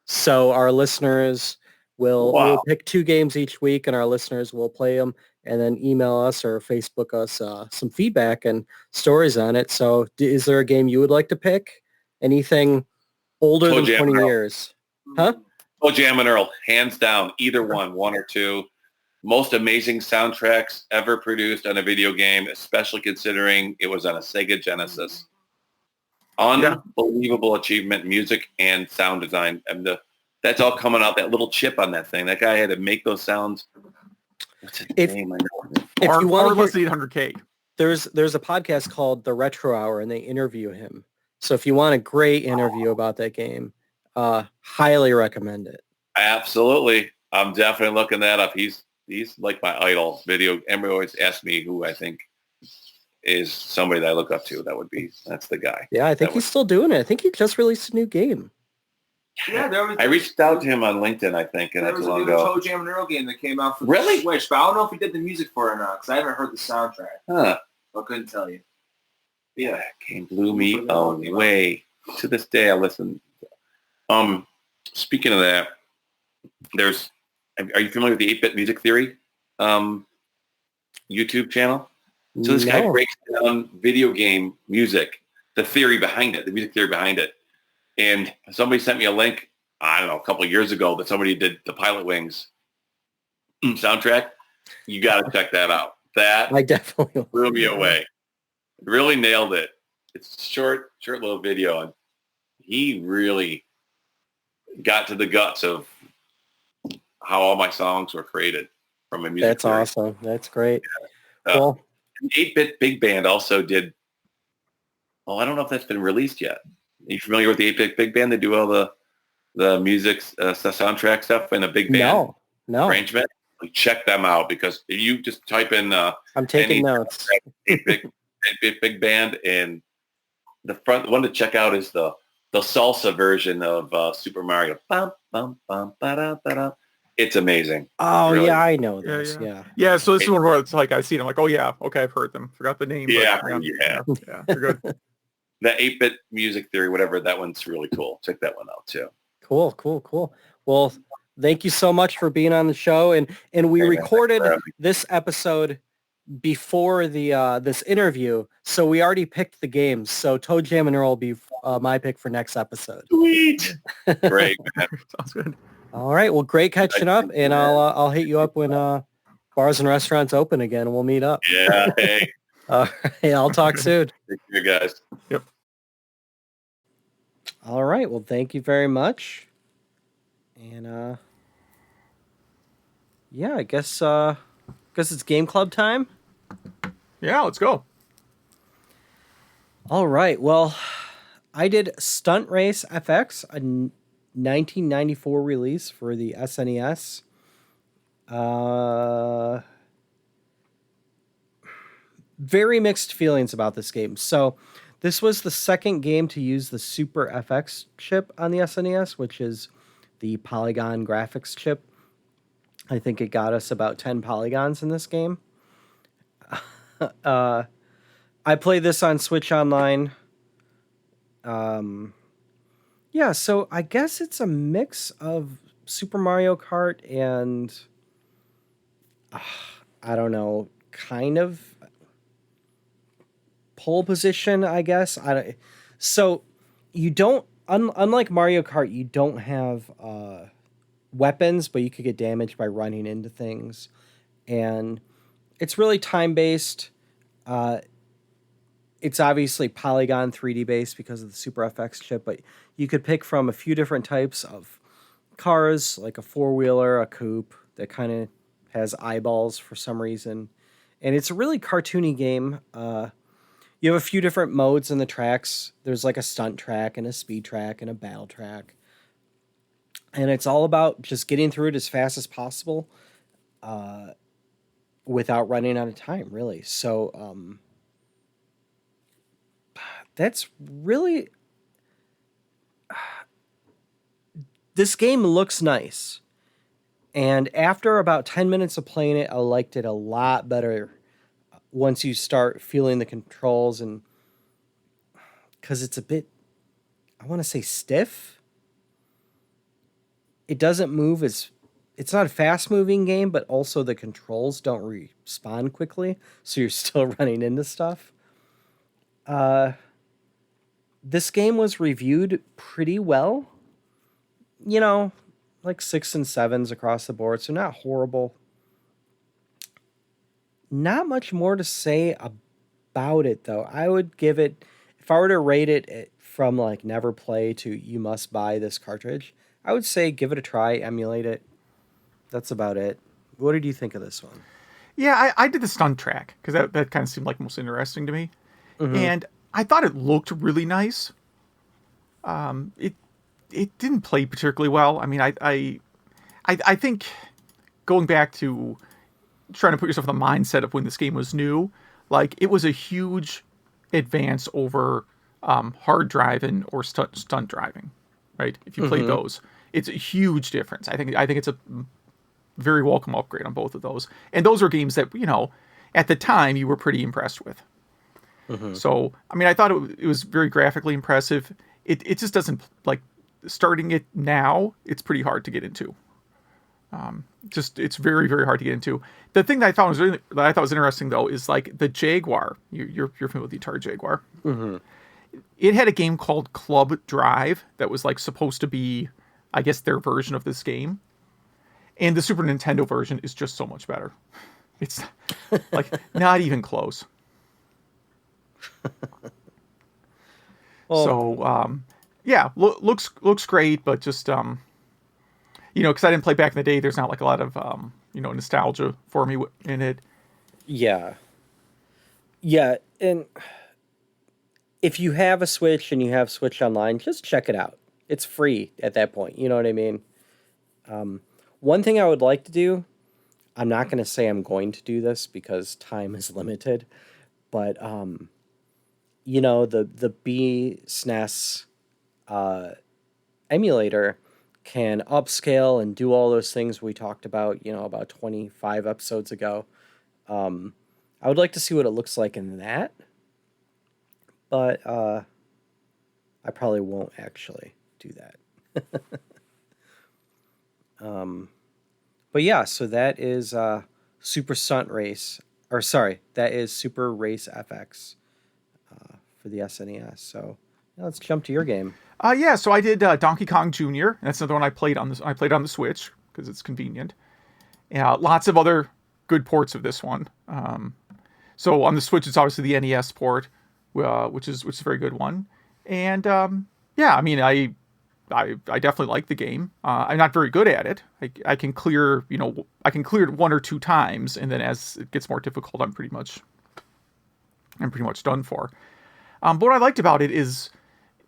So our listeners will pick 2 games each week, and our listeners will play them and then email us or Facebook us some feedback and stories on it. So is there a game you would like to pick? Anything older than 20 years? Huh? Oh, Jam and Earl, hands down, either one or two. Most amazing soundtracks ever produced on a video game, especially considering it was on a Sega Genesis. Unbelievable achievement, music and sound design. And that's all coming out, that little chip on that thing. That guy had to make those sounds. What's his name? I know. If you want less than 800K. There's a podcast called The Retro Hour, and they interview him. So if you want a great interview about that game, highly recommend it. Absolutely. I'm definitely looking that up. He's like my idol. Everybody always asks me who I think is somebody that I look up to. That's the guy. Yeah, I think he's still doing it. I think he just released a new game. Yeah, I reached out to him on LinkedIn, I think, and there was a new Toe Jam and Earl game that came out for the Switch, but I don't know if he did the music for it or not, because I haven't heard the soundtrack. Huh. I couldn't tell you. Yeah, that game blew me away. To this day, I listen. Speaking of that, are you familiar with the 8-Bit Music Theory YouTube channel? So this guy breaks down video game music, the theory behind it, the music theory behind it. And somebody sent me a link, I don't know, a couple of years ago that somebody did the Pilot Wings soundtrack. You got to check that out. That I definitely blew me away. Really nailed it. It's a short little video, and he really got to the guts of how all my songs were created from a music. That's theory. Awesome. That's great. Cool. 8-Bit Big Band also did. Well, I don't know if that's been released yet. Are you familiar with the 8-Bit Big Band? They do all the music, soundtrack stuff in a big band no arrangement. Check them out, because if you just type in I'm taking notes. 8-Bit Big Band, and the one to check out is the salsa version of Super Mario. Bum, bum, bum, ba-da, ba-da. It's amazing. Oh, really. Yeah, I know this. Yeah, so this is one where it's like I see them, like, oh yeah, okay, I've heard them. Forgot the name. Yeah, they're good. That 8-Bit Music Theory, whatever, that one's really cool. Check that one out too. Cool. Well, thank you so much for being on the show, and we recorded this episode before the this interview, so we already picked the games. So Toe Jam and Earl will be my pick for next episode. Sweet, great, man. Sounds good. All right, well, great catching up, and I'll hit you up when bars and restaurants open again, and we'll meet up. Yeah, hey. All right, I'll talk soon. Take care, guys. Yep. All right, well, thank you very much. And yeah, I guess it's game club time. Yeah, let's go. All right, well, I did Stunt Race FX, a 1994 release for the SNES. Very mixed feelings about this game. So this was the second game to use the Super FX chip on the SNES, which is the polygon graphics chip. I think it got us about 10 polygons in this game. I played this on Switch Online. Yeah, so I guess it's a mix of Super Mario Kart and I don't know, kind of pole position, I guess. So you don't, unlike Mario Kart, you don't have weapons, but you could get damaged by running into things. And it's really time-based. It's obviously polygon 3D based because of the Super FX chip, but you could pick from a few different types of cars, like a four-wheeler, a coupe that kind of has eyeballs for some reason. And it's a really cartoony game. You have a few different modes in the tracks. There's like a stunt track and a speed track and a battle track. And it's all about just getting through it as fast as possible without running out of time, really. So that's really... This game looks nice. And after about 10 minutes of playing it, I liked it a lot better once you start feeling the controls, and because it's a bit, I want to say, stiff. It doesn't move as, it's not a fast moving game, but also the controls don't respawn quickly, so you're still running into stuff. This game was reviewed pretty well, you know, like 6 and 7s across the board, so not horrible. Not much more to say about it, though. I would give it, if I were to rate it at from like never play to you must buy this cartridge, I would say give it a try, emulate it. That's about it. What did you think of this one? Yeah, I did the stunt track because that kind of seemed like most interesting to me. And I thought it looked really nice. It didn't play particularly well. I mean, I think going back to trying to put yourself in the mindset of when this game was new, like it was a huge advance over hard driving or stunt driving, right? If you play those, it's a huge difference. I think it's a very welcome upgrade on both of those. And those are games that, you know, at the time you were pretty impressed with. So, I mean, I thought it was very graphically impressive. It just doesn't, like, starting it now, it's pretty hard to get into. It's very, very hard to get into. The thing that I thought was interesting, though, is, like, the Jaguar. You're familiar with the Atari Jaguar. It had a game called Club Drive that was, like, supposed to be, I guess, their version of this game. And the Super Nintendo version is just so much better. It's, like, not even close. So, yeah, looks great, but just, you know, because I didn't play back in the day, there's not like a lot of, you know, nostalgia for me in it. Yeah. Yeah, and if you have a Switch and you have Switch Online, just check it out. It's free at that point, you know what I mean? One thing I would like to do, I'm not going to say I'm going to do this because time is limited, but, you know, the B SNES emulator can upscale and do all those things we talked about, you know, about 25 episodes ago. I would like to see what it looks like in that, but I probably won't actually do that. But yeah, so that is Super Stunt Race, or sorry, that is Super Race FX for the SNES. So yeah, let's jump to your game. Yeah, so I did Donkey Kong Jr. That's another one I played on the Switch because it's convenient. Yeah, lots of other good ports of this one. So on the Switch, it's obviously the NES port, which is a very good one. And yeah, I mean, I definitely like the game. I'm not very good at it. I can clear it one or two times, and then as it gets more difficult, I'm pretty much done for. But what I liked about it is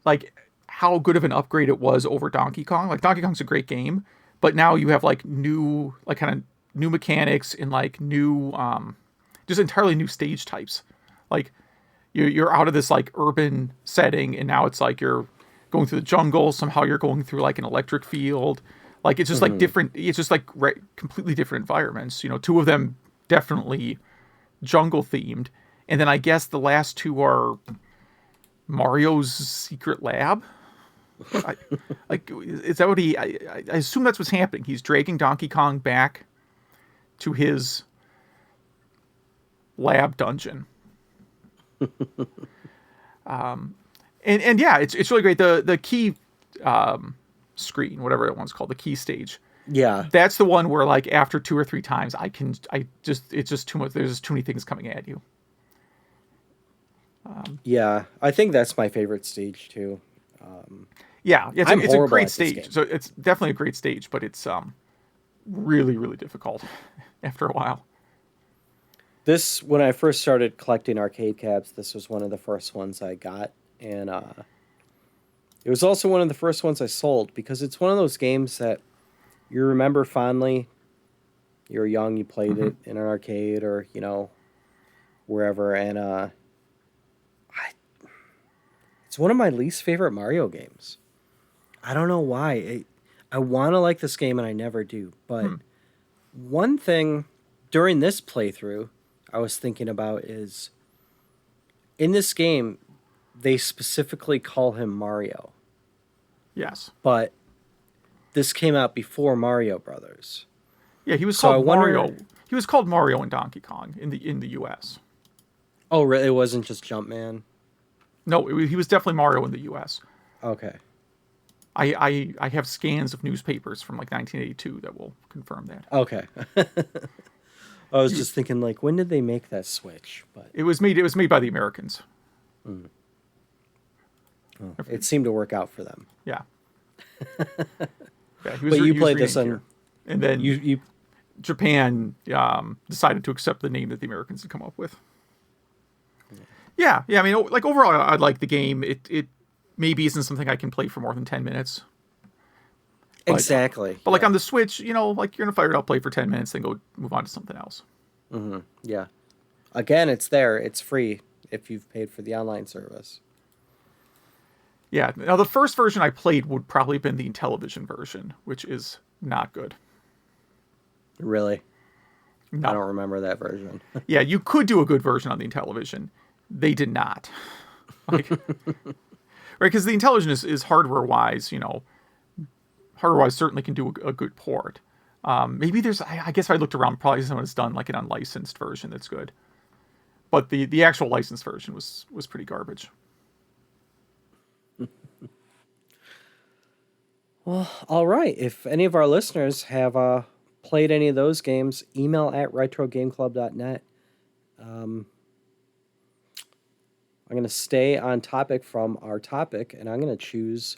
like how good of an upgrade it was over Donkey Kong. Like Donkey Kong's a great game, but now you have like new, like kind of new mechanics and like new, just entirely new stage types. Like you're out of this like urban setting, and now it's like you're going through the jungle. Somehow you're going through like an electric field. Like it's just like different. It's just like completely different environments. You know, two of them definitely jungle themed, and then I guess the last two are Mario's secret lab. Is that what I assume that's what's happening. He's dragging Donkey Kong back to his lab dungeon. And yeah, it's really great. The key screen, whatever that one's called, the key stage. Yeah, that's the one where like after two or three times, it's just too much. There's just too many things coming at you. Yeah, I think that's my favorite stage too. Yeah, it's a great stage. So it's definitely a great stage, but it's really, really difficult after a while. This, when I first started collecting arcade cabs, this was one of the first ones I got, and it was also one of the first ones I sold because it's one of those games that you remember fondly. You were young, you played it in an arcade or, you know, wherever, and it's one of my least favorite Mario games. I don't know why. I want to like this game and I never do. But one thing during this playthrough I was thinking about is in this game, they specifically call him Mario. Yes. But this came out before Mario Brothers. Yeah, he was called Mario. He was called Mario and Donkey Kong in the US. Oh, really? It wasn't just Jumpman? No, he was definitely Mario in the US. Okay. I have scans of newspapers from like 1982 that will confirm that. Okay. I was just thinking, like, when did they make that switch? But it was made by the Americans. It seemed to work out for them. Yeah. Yeah, But you played this on... Here. And then you Japan decided to accept the name that the Americans had come up with. Yeah. I mean, like overall, I like the game. It maybe isn't something I can play for more than 10 minutes. Exactly. But like on the Switch, like you're gonna fire it up, play for 10 minutes, then go move on to something else. Mm-hmm. Yeah. Again, it's there. It's free if you've paid for the online service. Yeah. Now the first version I played would probably have been the Intellivision version, which is not good. Really? No. I don't remember that version. Yeah, you could do a good version on the Intellivision. They did not. Like, right, because the Intellivision is hardware-wise, hardware-wise certainly can do a good port. Maybe there's, I guess if I looked around, probably someone's done like an unlicensed version that's good. But the actual licensed version was pretty garbage. Well, all right. If any of our listeners have played any of those games, email at retrogameclub.net. I'm going to stay on topic from our topic, and I'm going to choose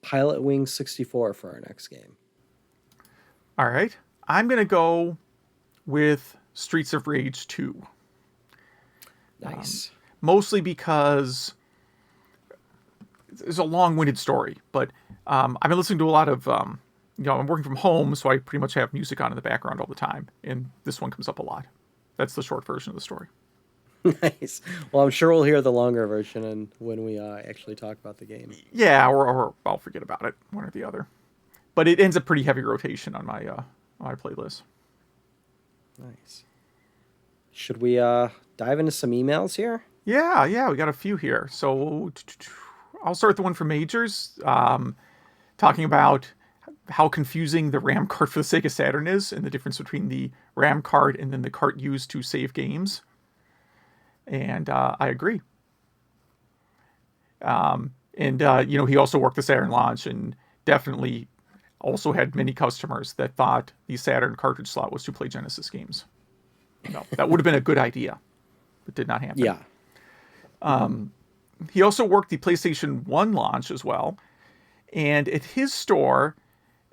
Pilot Wing 64 for our next game. All right. I'm going to go with Streets of Rage 2. Nice. Mostly because it's a long-winded story, but I've been listening to a lot of, I'm working from home, so I pretty much have music on in the background all the time, and this one comes up a lot. That's the short version of the story. Nice. Well, I'm sure we'll hear the longer version when we actually talk about the game. Yeah, or I'll forget about it, one or the other. But it ends up pretty heavy rotation on my playlist. Nice. Should we dive into some emails here? Yeah, we got a few here. So I'll start with the one from Majors, talking about how confusing the RAM card for the Sega Saturn is and the difference between the RAM card and then the cart used to save games. And I agree. He also worked the Saturn launch and definitely also had many customers that thought the Saturn cartridge slot was to play Genesis games. No, that would have been a good idea, but did not happen. Yeah. He also worked the PlayStation 1 launch as well. And at his store,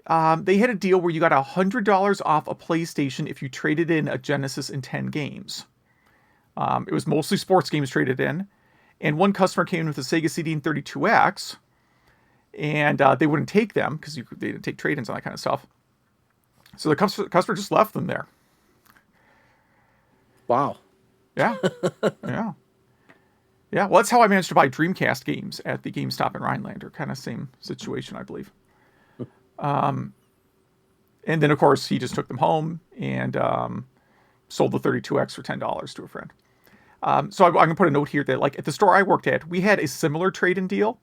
they had a deal where you got $100 off a PlayStation if you traded in a Genesis and 10 games. It was mostly sports games traded in. And one customer came in with a Sega CD and 32X. And they wouldn't take them because they didn't take trade-ins on that kind of stuff. So the customer just left them there. Wow. Yeah. Yeah. Yeah, well, that's how I managed to buy Dreamcast games at the GameStop in Rhinelander. Kind of same situation, I believe. And then, of course, he just took them home and sold the 32X for $10 to a friend. So I'm going to put a note here that, like, at the store I worked at, we had a similar trade-in deal.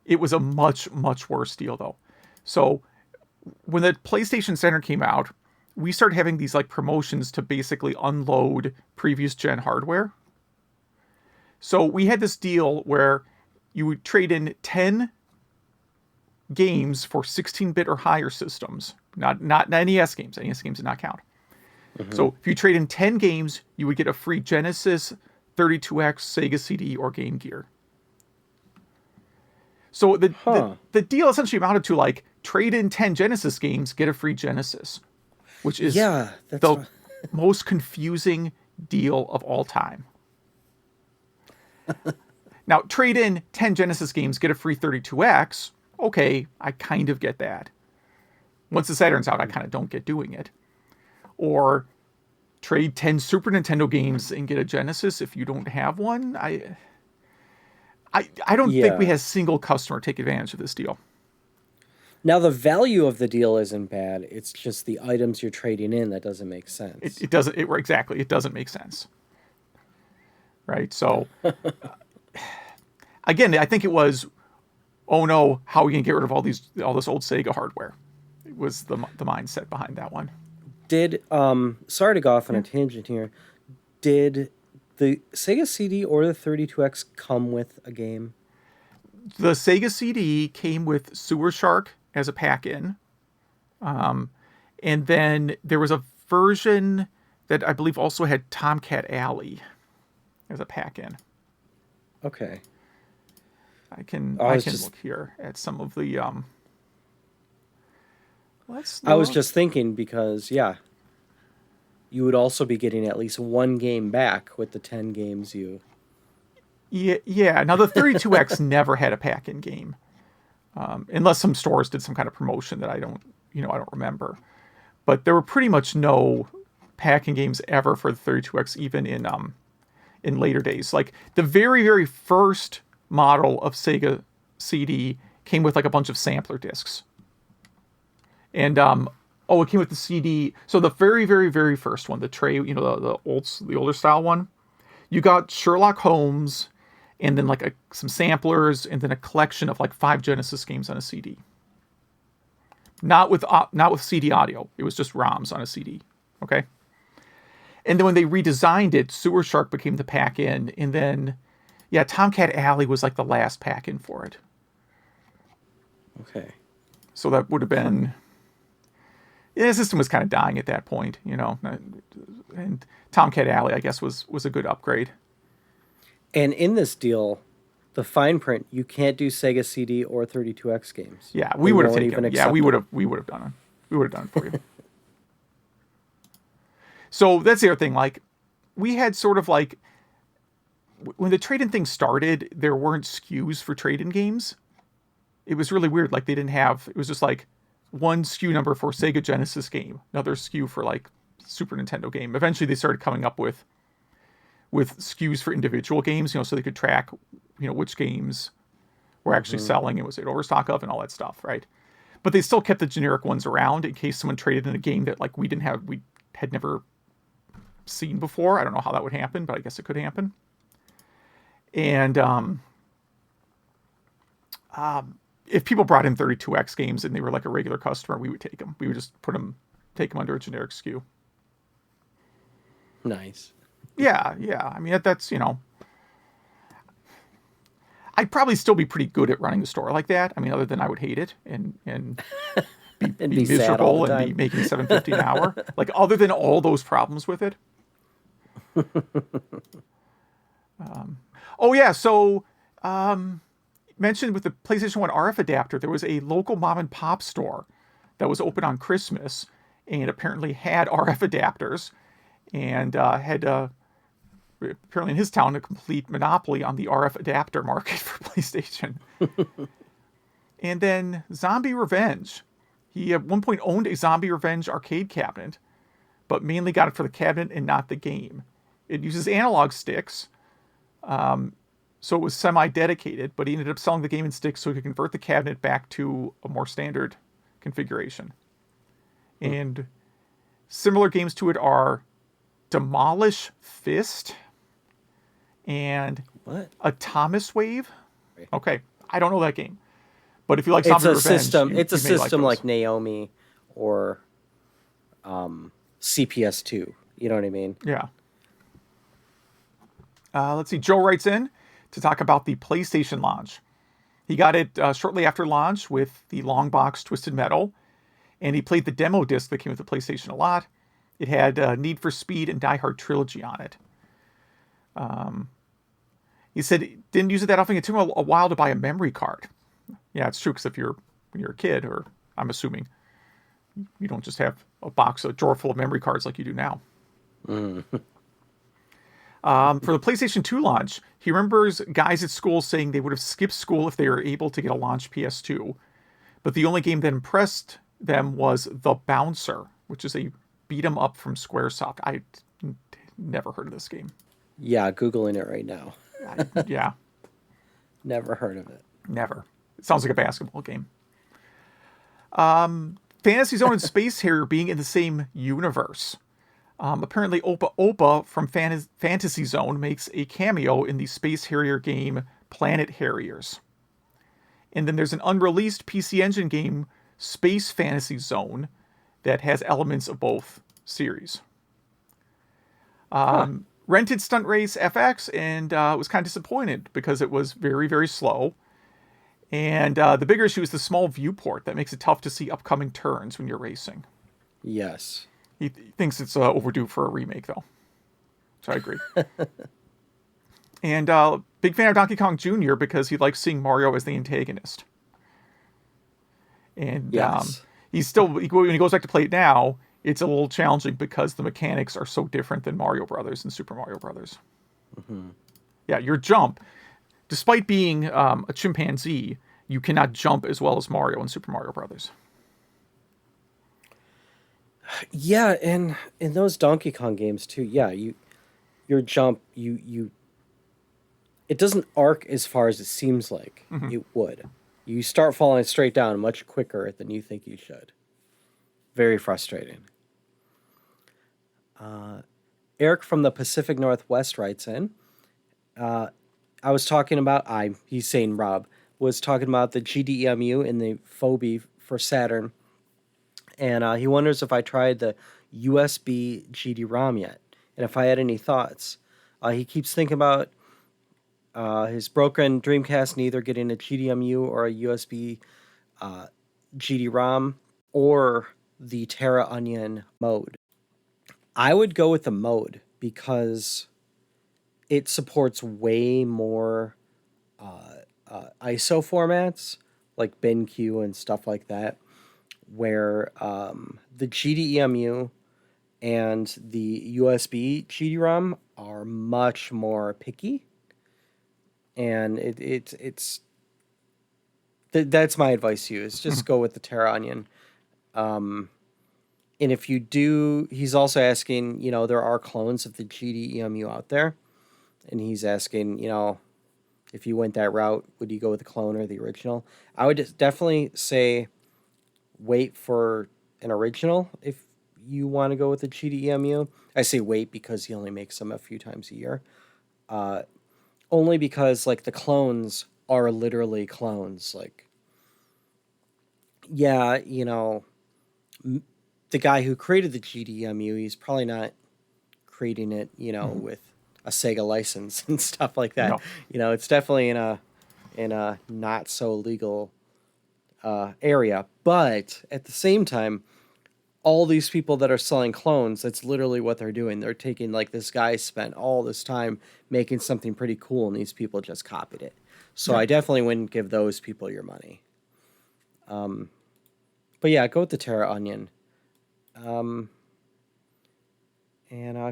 It was a much, much worse deal, though. So when the PlayStation Center came out, we started having these, like, promotions to basically unload previous gen hardware. So we had this deal where you would trade in 10 games for 16-bit or higher systems. Not NES games. NES games did not count. Mm-hmm. So if you trade in 10 games, you would get a free Genesis, 32X, Sega CD, or Game Gear. So the deal essentially amounted to, like, trade in 10 Genesis games, get a free Genesis. Which is the most confusing deal of all time. Now, trade in 10 Genesis games, get a free 32X. Okay, I kind of get that. Once the Saturn's out, I kind of don't get doing it. Or trade 10 Super Nintendo games and get a Genesis if you don't have one. I don't think we had a single customer take advantage of this deal. Now, the value of the deal isn't bad. It's just the items you're trading in that doesn't make sense. It doesn't. Exactly. It doesn't make sense. Right. So, again, I think it was, oh no, how are we going to get rid of all this old Sega hardware? It was the mindset behind that one. Did, sorry to go off on a tangent here. Did the Sega CD or the 32X come with a game? The Sega CD came with Sewer Shark as a pack-in. And then there was a version that I believe also had Tomcat Alley as a pack-in. Okay. I can look here at some of the. I was just thinking because you would also be getting at least one game back with the 10 games you. Yeah. Now the 32X never had a pack-in game, unless some stores did some kind of promotion that I don't remember. But there were pretty much no pack-in games ever for the 32X, even in later days. Like the very, very first model of Sega CD came with like a bunch of sampler discs. And it came with the CD. So the very, very, very first one, the tray, the older style one, you got Sherlock Holmes, and then like some samplers, and then a collection of like 5 Genesis games on a CD. Not with CD audio. It was just ROMs on a CD. Okay. And then when they redesigned it, Sewer Shark became the pack-in, and then Tomcat Alley was like the last pack-in for it. Okay. So that would have been. Yeah, the system was kind of dying at that point, and Tomcat Alley, I guess, was a good upgrade. And in this deal, the fine print, you can't do Sega CD or 32X games. Yeah, we would have taken it. Yeah, we would have done it. We would have done it for you. So that's the other thing. Like, we had sort of like when the trade-in thing started, there weren't SKUs for trade-in games. It was really weird. Like, they didn't have. It was just like one SKU number for Sega Genesis game, another SKU for like Super Nintendo game. Eventually, they started coming up with SKUs for individual games, so they could track, which games were actually selling and was it overstock of and all that stuff, right? But they still kept the generic ones around in case someone traded in a game that like we had never seen before. I don't know how that would happen, but I guess it could happen. And if people brought in 32X games and they were like a regular customer, we would take them. We would just take them under a generic SKU. Nice. Yeah. I mean, that's, I'd probably still be pretty good at running a store like that. I mean, other than I would hate it and be miserable and be making $7.50 an hour. Like, other than all those problems with it. So mentioned with the PlayStation 1 RF adapter, there was a local mom and pop store that was open on Christmas and apparently had RF adapters and had apparently in his town a complete monopoly on the RF adapter market for PlayStation. And then Zombie Revenge. He at one point owned a Zombie Revenge arcade cabinet, but mainly got it for the cabinet and not the game. It uses analog sticks, so it was semi-dedicated, but he ended up selling the game in sticks so he could convert the cabinet back to a more standard configuration. And similar games to it are Demolish Fist and a Thomas Wave. Okay, I don't know that game, but if you like Zombie Revenge, it's a system like Naomi or CPS2. You know what I mean? Yeah. Let's see. Joe writes in to talk about the PlayStation launch. He got it shortly after launch with the long box Twisted Metal, and he played the demo disc that came with the PlayStation a lot. It had Need for Speed and Die Hard Trilogy on it. He said he didn't use it that often. It took him a while to buy a memory card. Yeah, it's true, because when you're a kid, or I'm assuming, you don't just have a drawer full of memory cards like you do now. For the PlayStation 2 launch, he remembers guys at school saying they would have skipped school if they were able to get a launch PS2. But the only game that impressed them was The Bouncer, which is a beat-em-up from Squaresoft. I never heard of this game. Yeah, Googling it right now. Yeah. Never heard of it. Never. It sounds like a basketball game. Fantasy Zone and Space Harrier being in the same universe. Apparently, Opa from Fantasy Zone makes a cameo in the Space Harrier game Planet Harriers. And then there's an unreleased PC Engine game, Space Fantasy Zone, that has elements of both series. Rented Stunt Race FX and was kind of disappointed because it was very, very slow. And the bigger issue is the small viewport that makes it tough to see upcoming turns when you're racing. Yes. He thinks it's overdue for a remake, though. So I agree. And big fan of Donkey Kong Jr. because he likes seeing Mario as the antagonist. And Yes. he's still, when he goes back to play it now, it's a little challenging because the mechanics are so different than Mario Brothers and Super Mario Brothers. Mm-hmm. Yeah, your jump, despite being a chimpanzee, you cannot jump as well as Mario and Super Mario Brothers. Yeah, and in those Donkey Kong games too, yeah, your jump, it doesn't arc as far as it seems like it would. You start falling straight down much quicker than you think you should. Very frustrating. Eric from the Pacific Northwest writes in, I was talking about, he's saying Rob, was talking about the GDEMU and the Phobie for Saturn. And he wonders if I tried the USB GD-ROM yet, and if I had any thoughts. He keeps thinking about his broken Dreamcast neither getting a GDMU or a USB GD-ROM or the Terra Onion mode. I would go with the mode because it supports way more ISO formats like BenQ and stuff like that, where the GDEMU and the USB GD-ROM are much more picky, and that's my advice to you, is just go with the Terra Onion. And if you do, he's also asking, there are clones of the GDEMU out there, and he's asking, if you went that route, would you go with the clone or the original? I would definitely say wait for an original if you want to go with the GDEMU. I say wait because he only makes them a few times a year. Only because, like, the clones are literally clones. Like, yeah, the guy who created the GDEMU, he's probably not creating it, with a Sega license and stuff like that. No. It's definitely in a not so legal area. But at the same time, all these people that are selling clones, that's literally what they're doing. They're taking, like, this guy spent all this time making something pretty cool, and these people just copied it. So I definitely wouldn't give those people your money. But yeah, go with the Terra Onion. And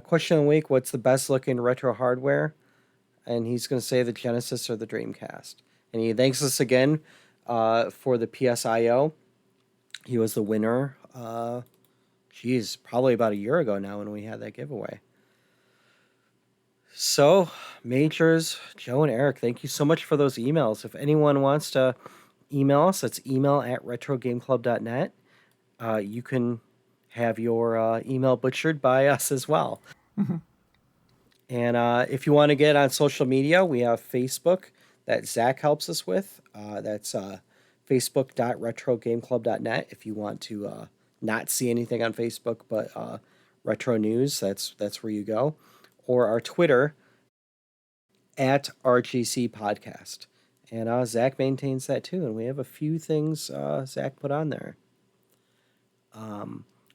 question of the week, what's the best looking retro hardware? And he's going to say the Genesis or the Dreamcast. And he thanks us again for the PSIO. He was the winner, probably about a year ago now when we had that giveaway. So, Majors, Joe and Eric, thank you so much for those emails. If anyone wants to email us, it's email@retrogameclub.net. You can have your email butchered by us as well. And if you want to get on social media, we have Facebook that Zach helps us with. That's facebook.retrogameclub.net. If you want to not see anything on Facebook but retro news, that's where you go. Or our Twitter at RGC Podcast. And Zach maintains that too. And we have a few things Zach put on there.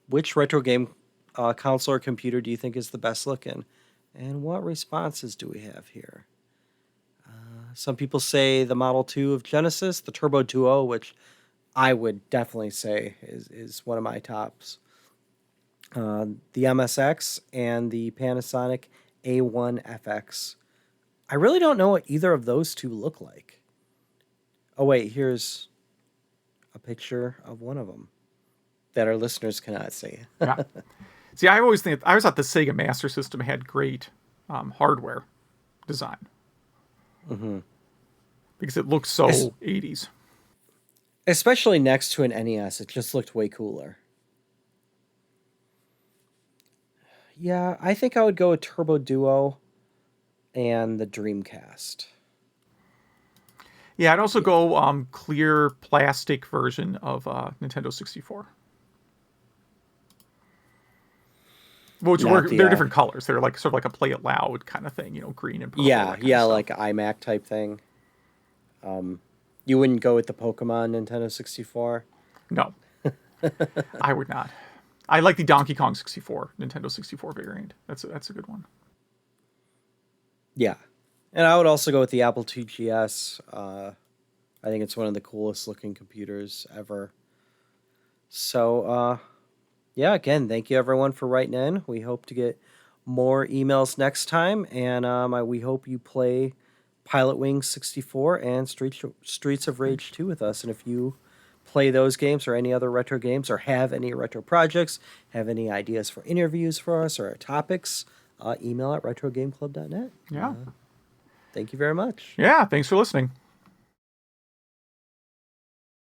Which retro game console or computer do you think is the best looking? And what responses do we have here? Some people say the Model 2 of Genesis, the Turbo Duo, which I would definitely say is one of my tops. The MSX and the Panasonic A1FX. I really don't know what either of those two look like. Oh, wait, here's a picture of one of them that our listeners cannot see. Yeah. See, I always thought the Sega Master System had great hardware design. Mm-hmm. Because it looks so 80s. Especially next to an NES, it just looked way cooler. Yeah, I think I would go with Turbo Duo and the Dreamcast. Yeah, I'd also go clear plastic version of Nintendo 64. Which they're different colors. They're like sort of like a play it loud kind of thing, green and purple. Yeah, like an iMac type thing. You wouldn't go with the Pokemon Nintendo 64? No, I would not. I like the Donkey Kong 64, Nintendo 64 variant. That's a good one. Yeah, And I would also go with the Apple II GS. I think it's one of the coolest looking computers ever. So, yeah, again, thank you everyone for writing in. We hope to get more emails next time, and we hope you play Pilot Wings 64 and Streets of Rage 2 with us. And if you play those games or any other retro games or have any retro projects, have any ideas for interviews for us or topics, email at retrogameclub.net. Yeah. Thank you very much. Yeah, thanks for listening.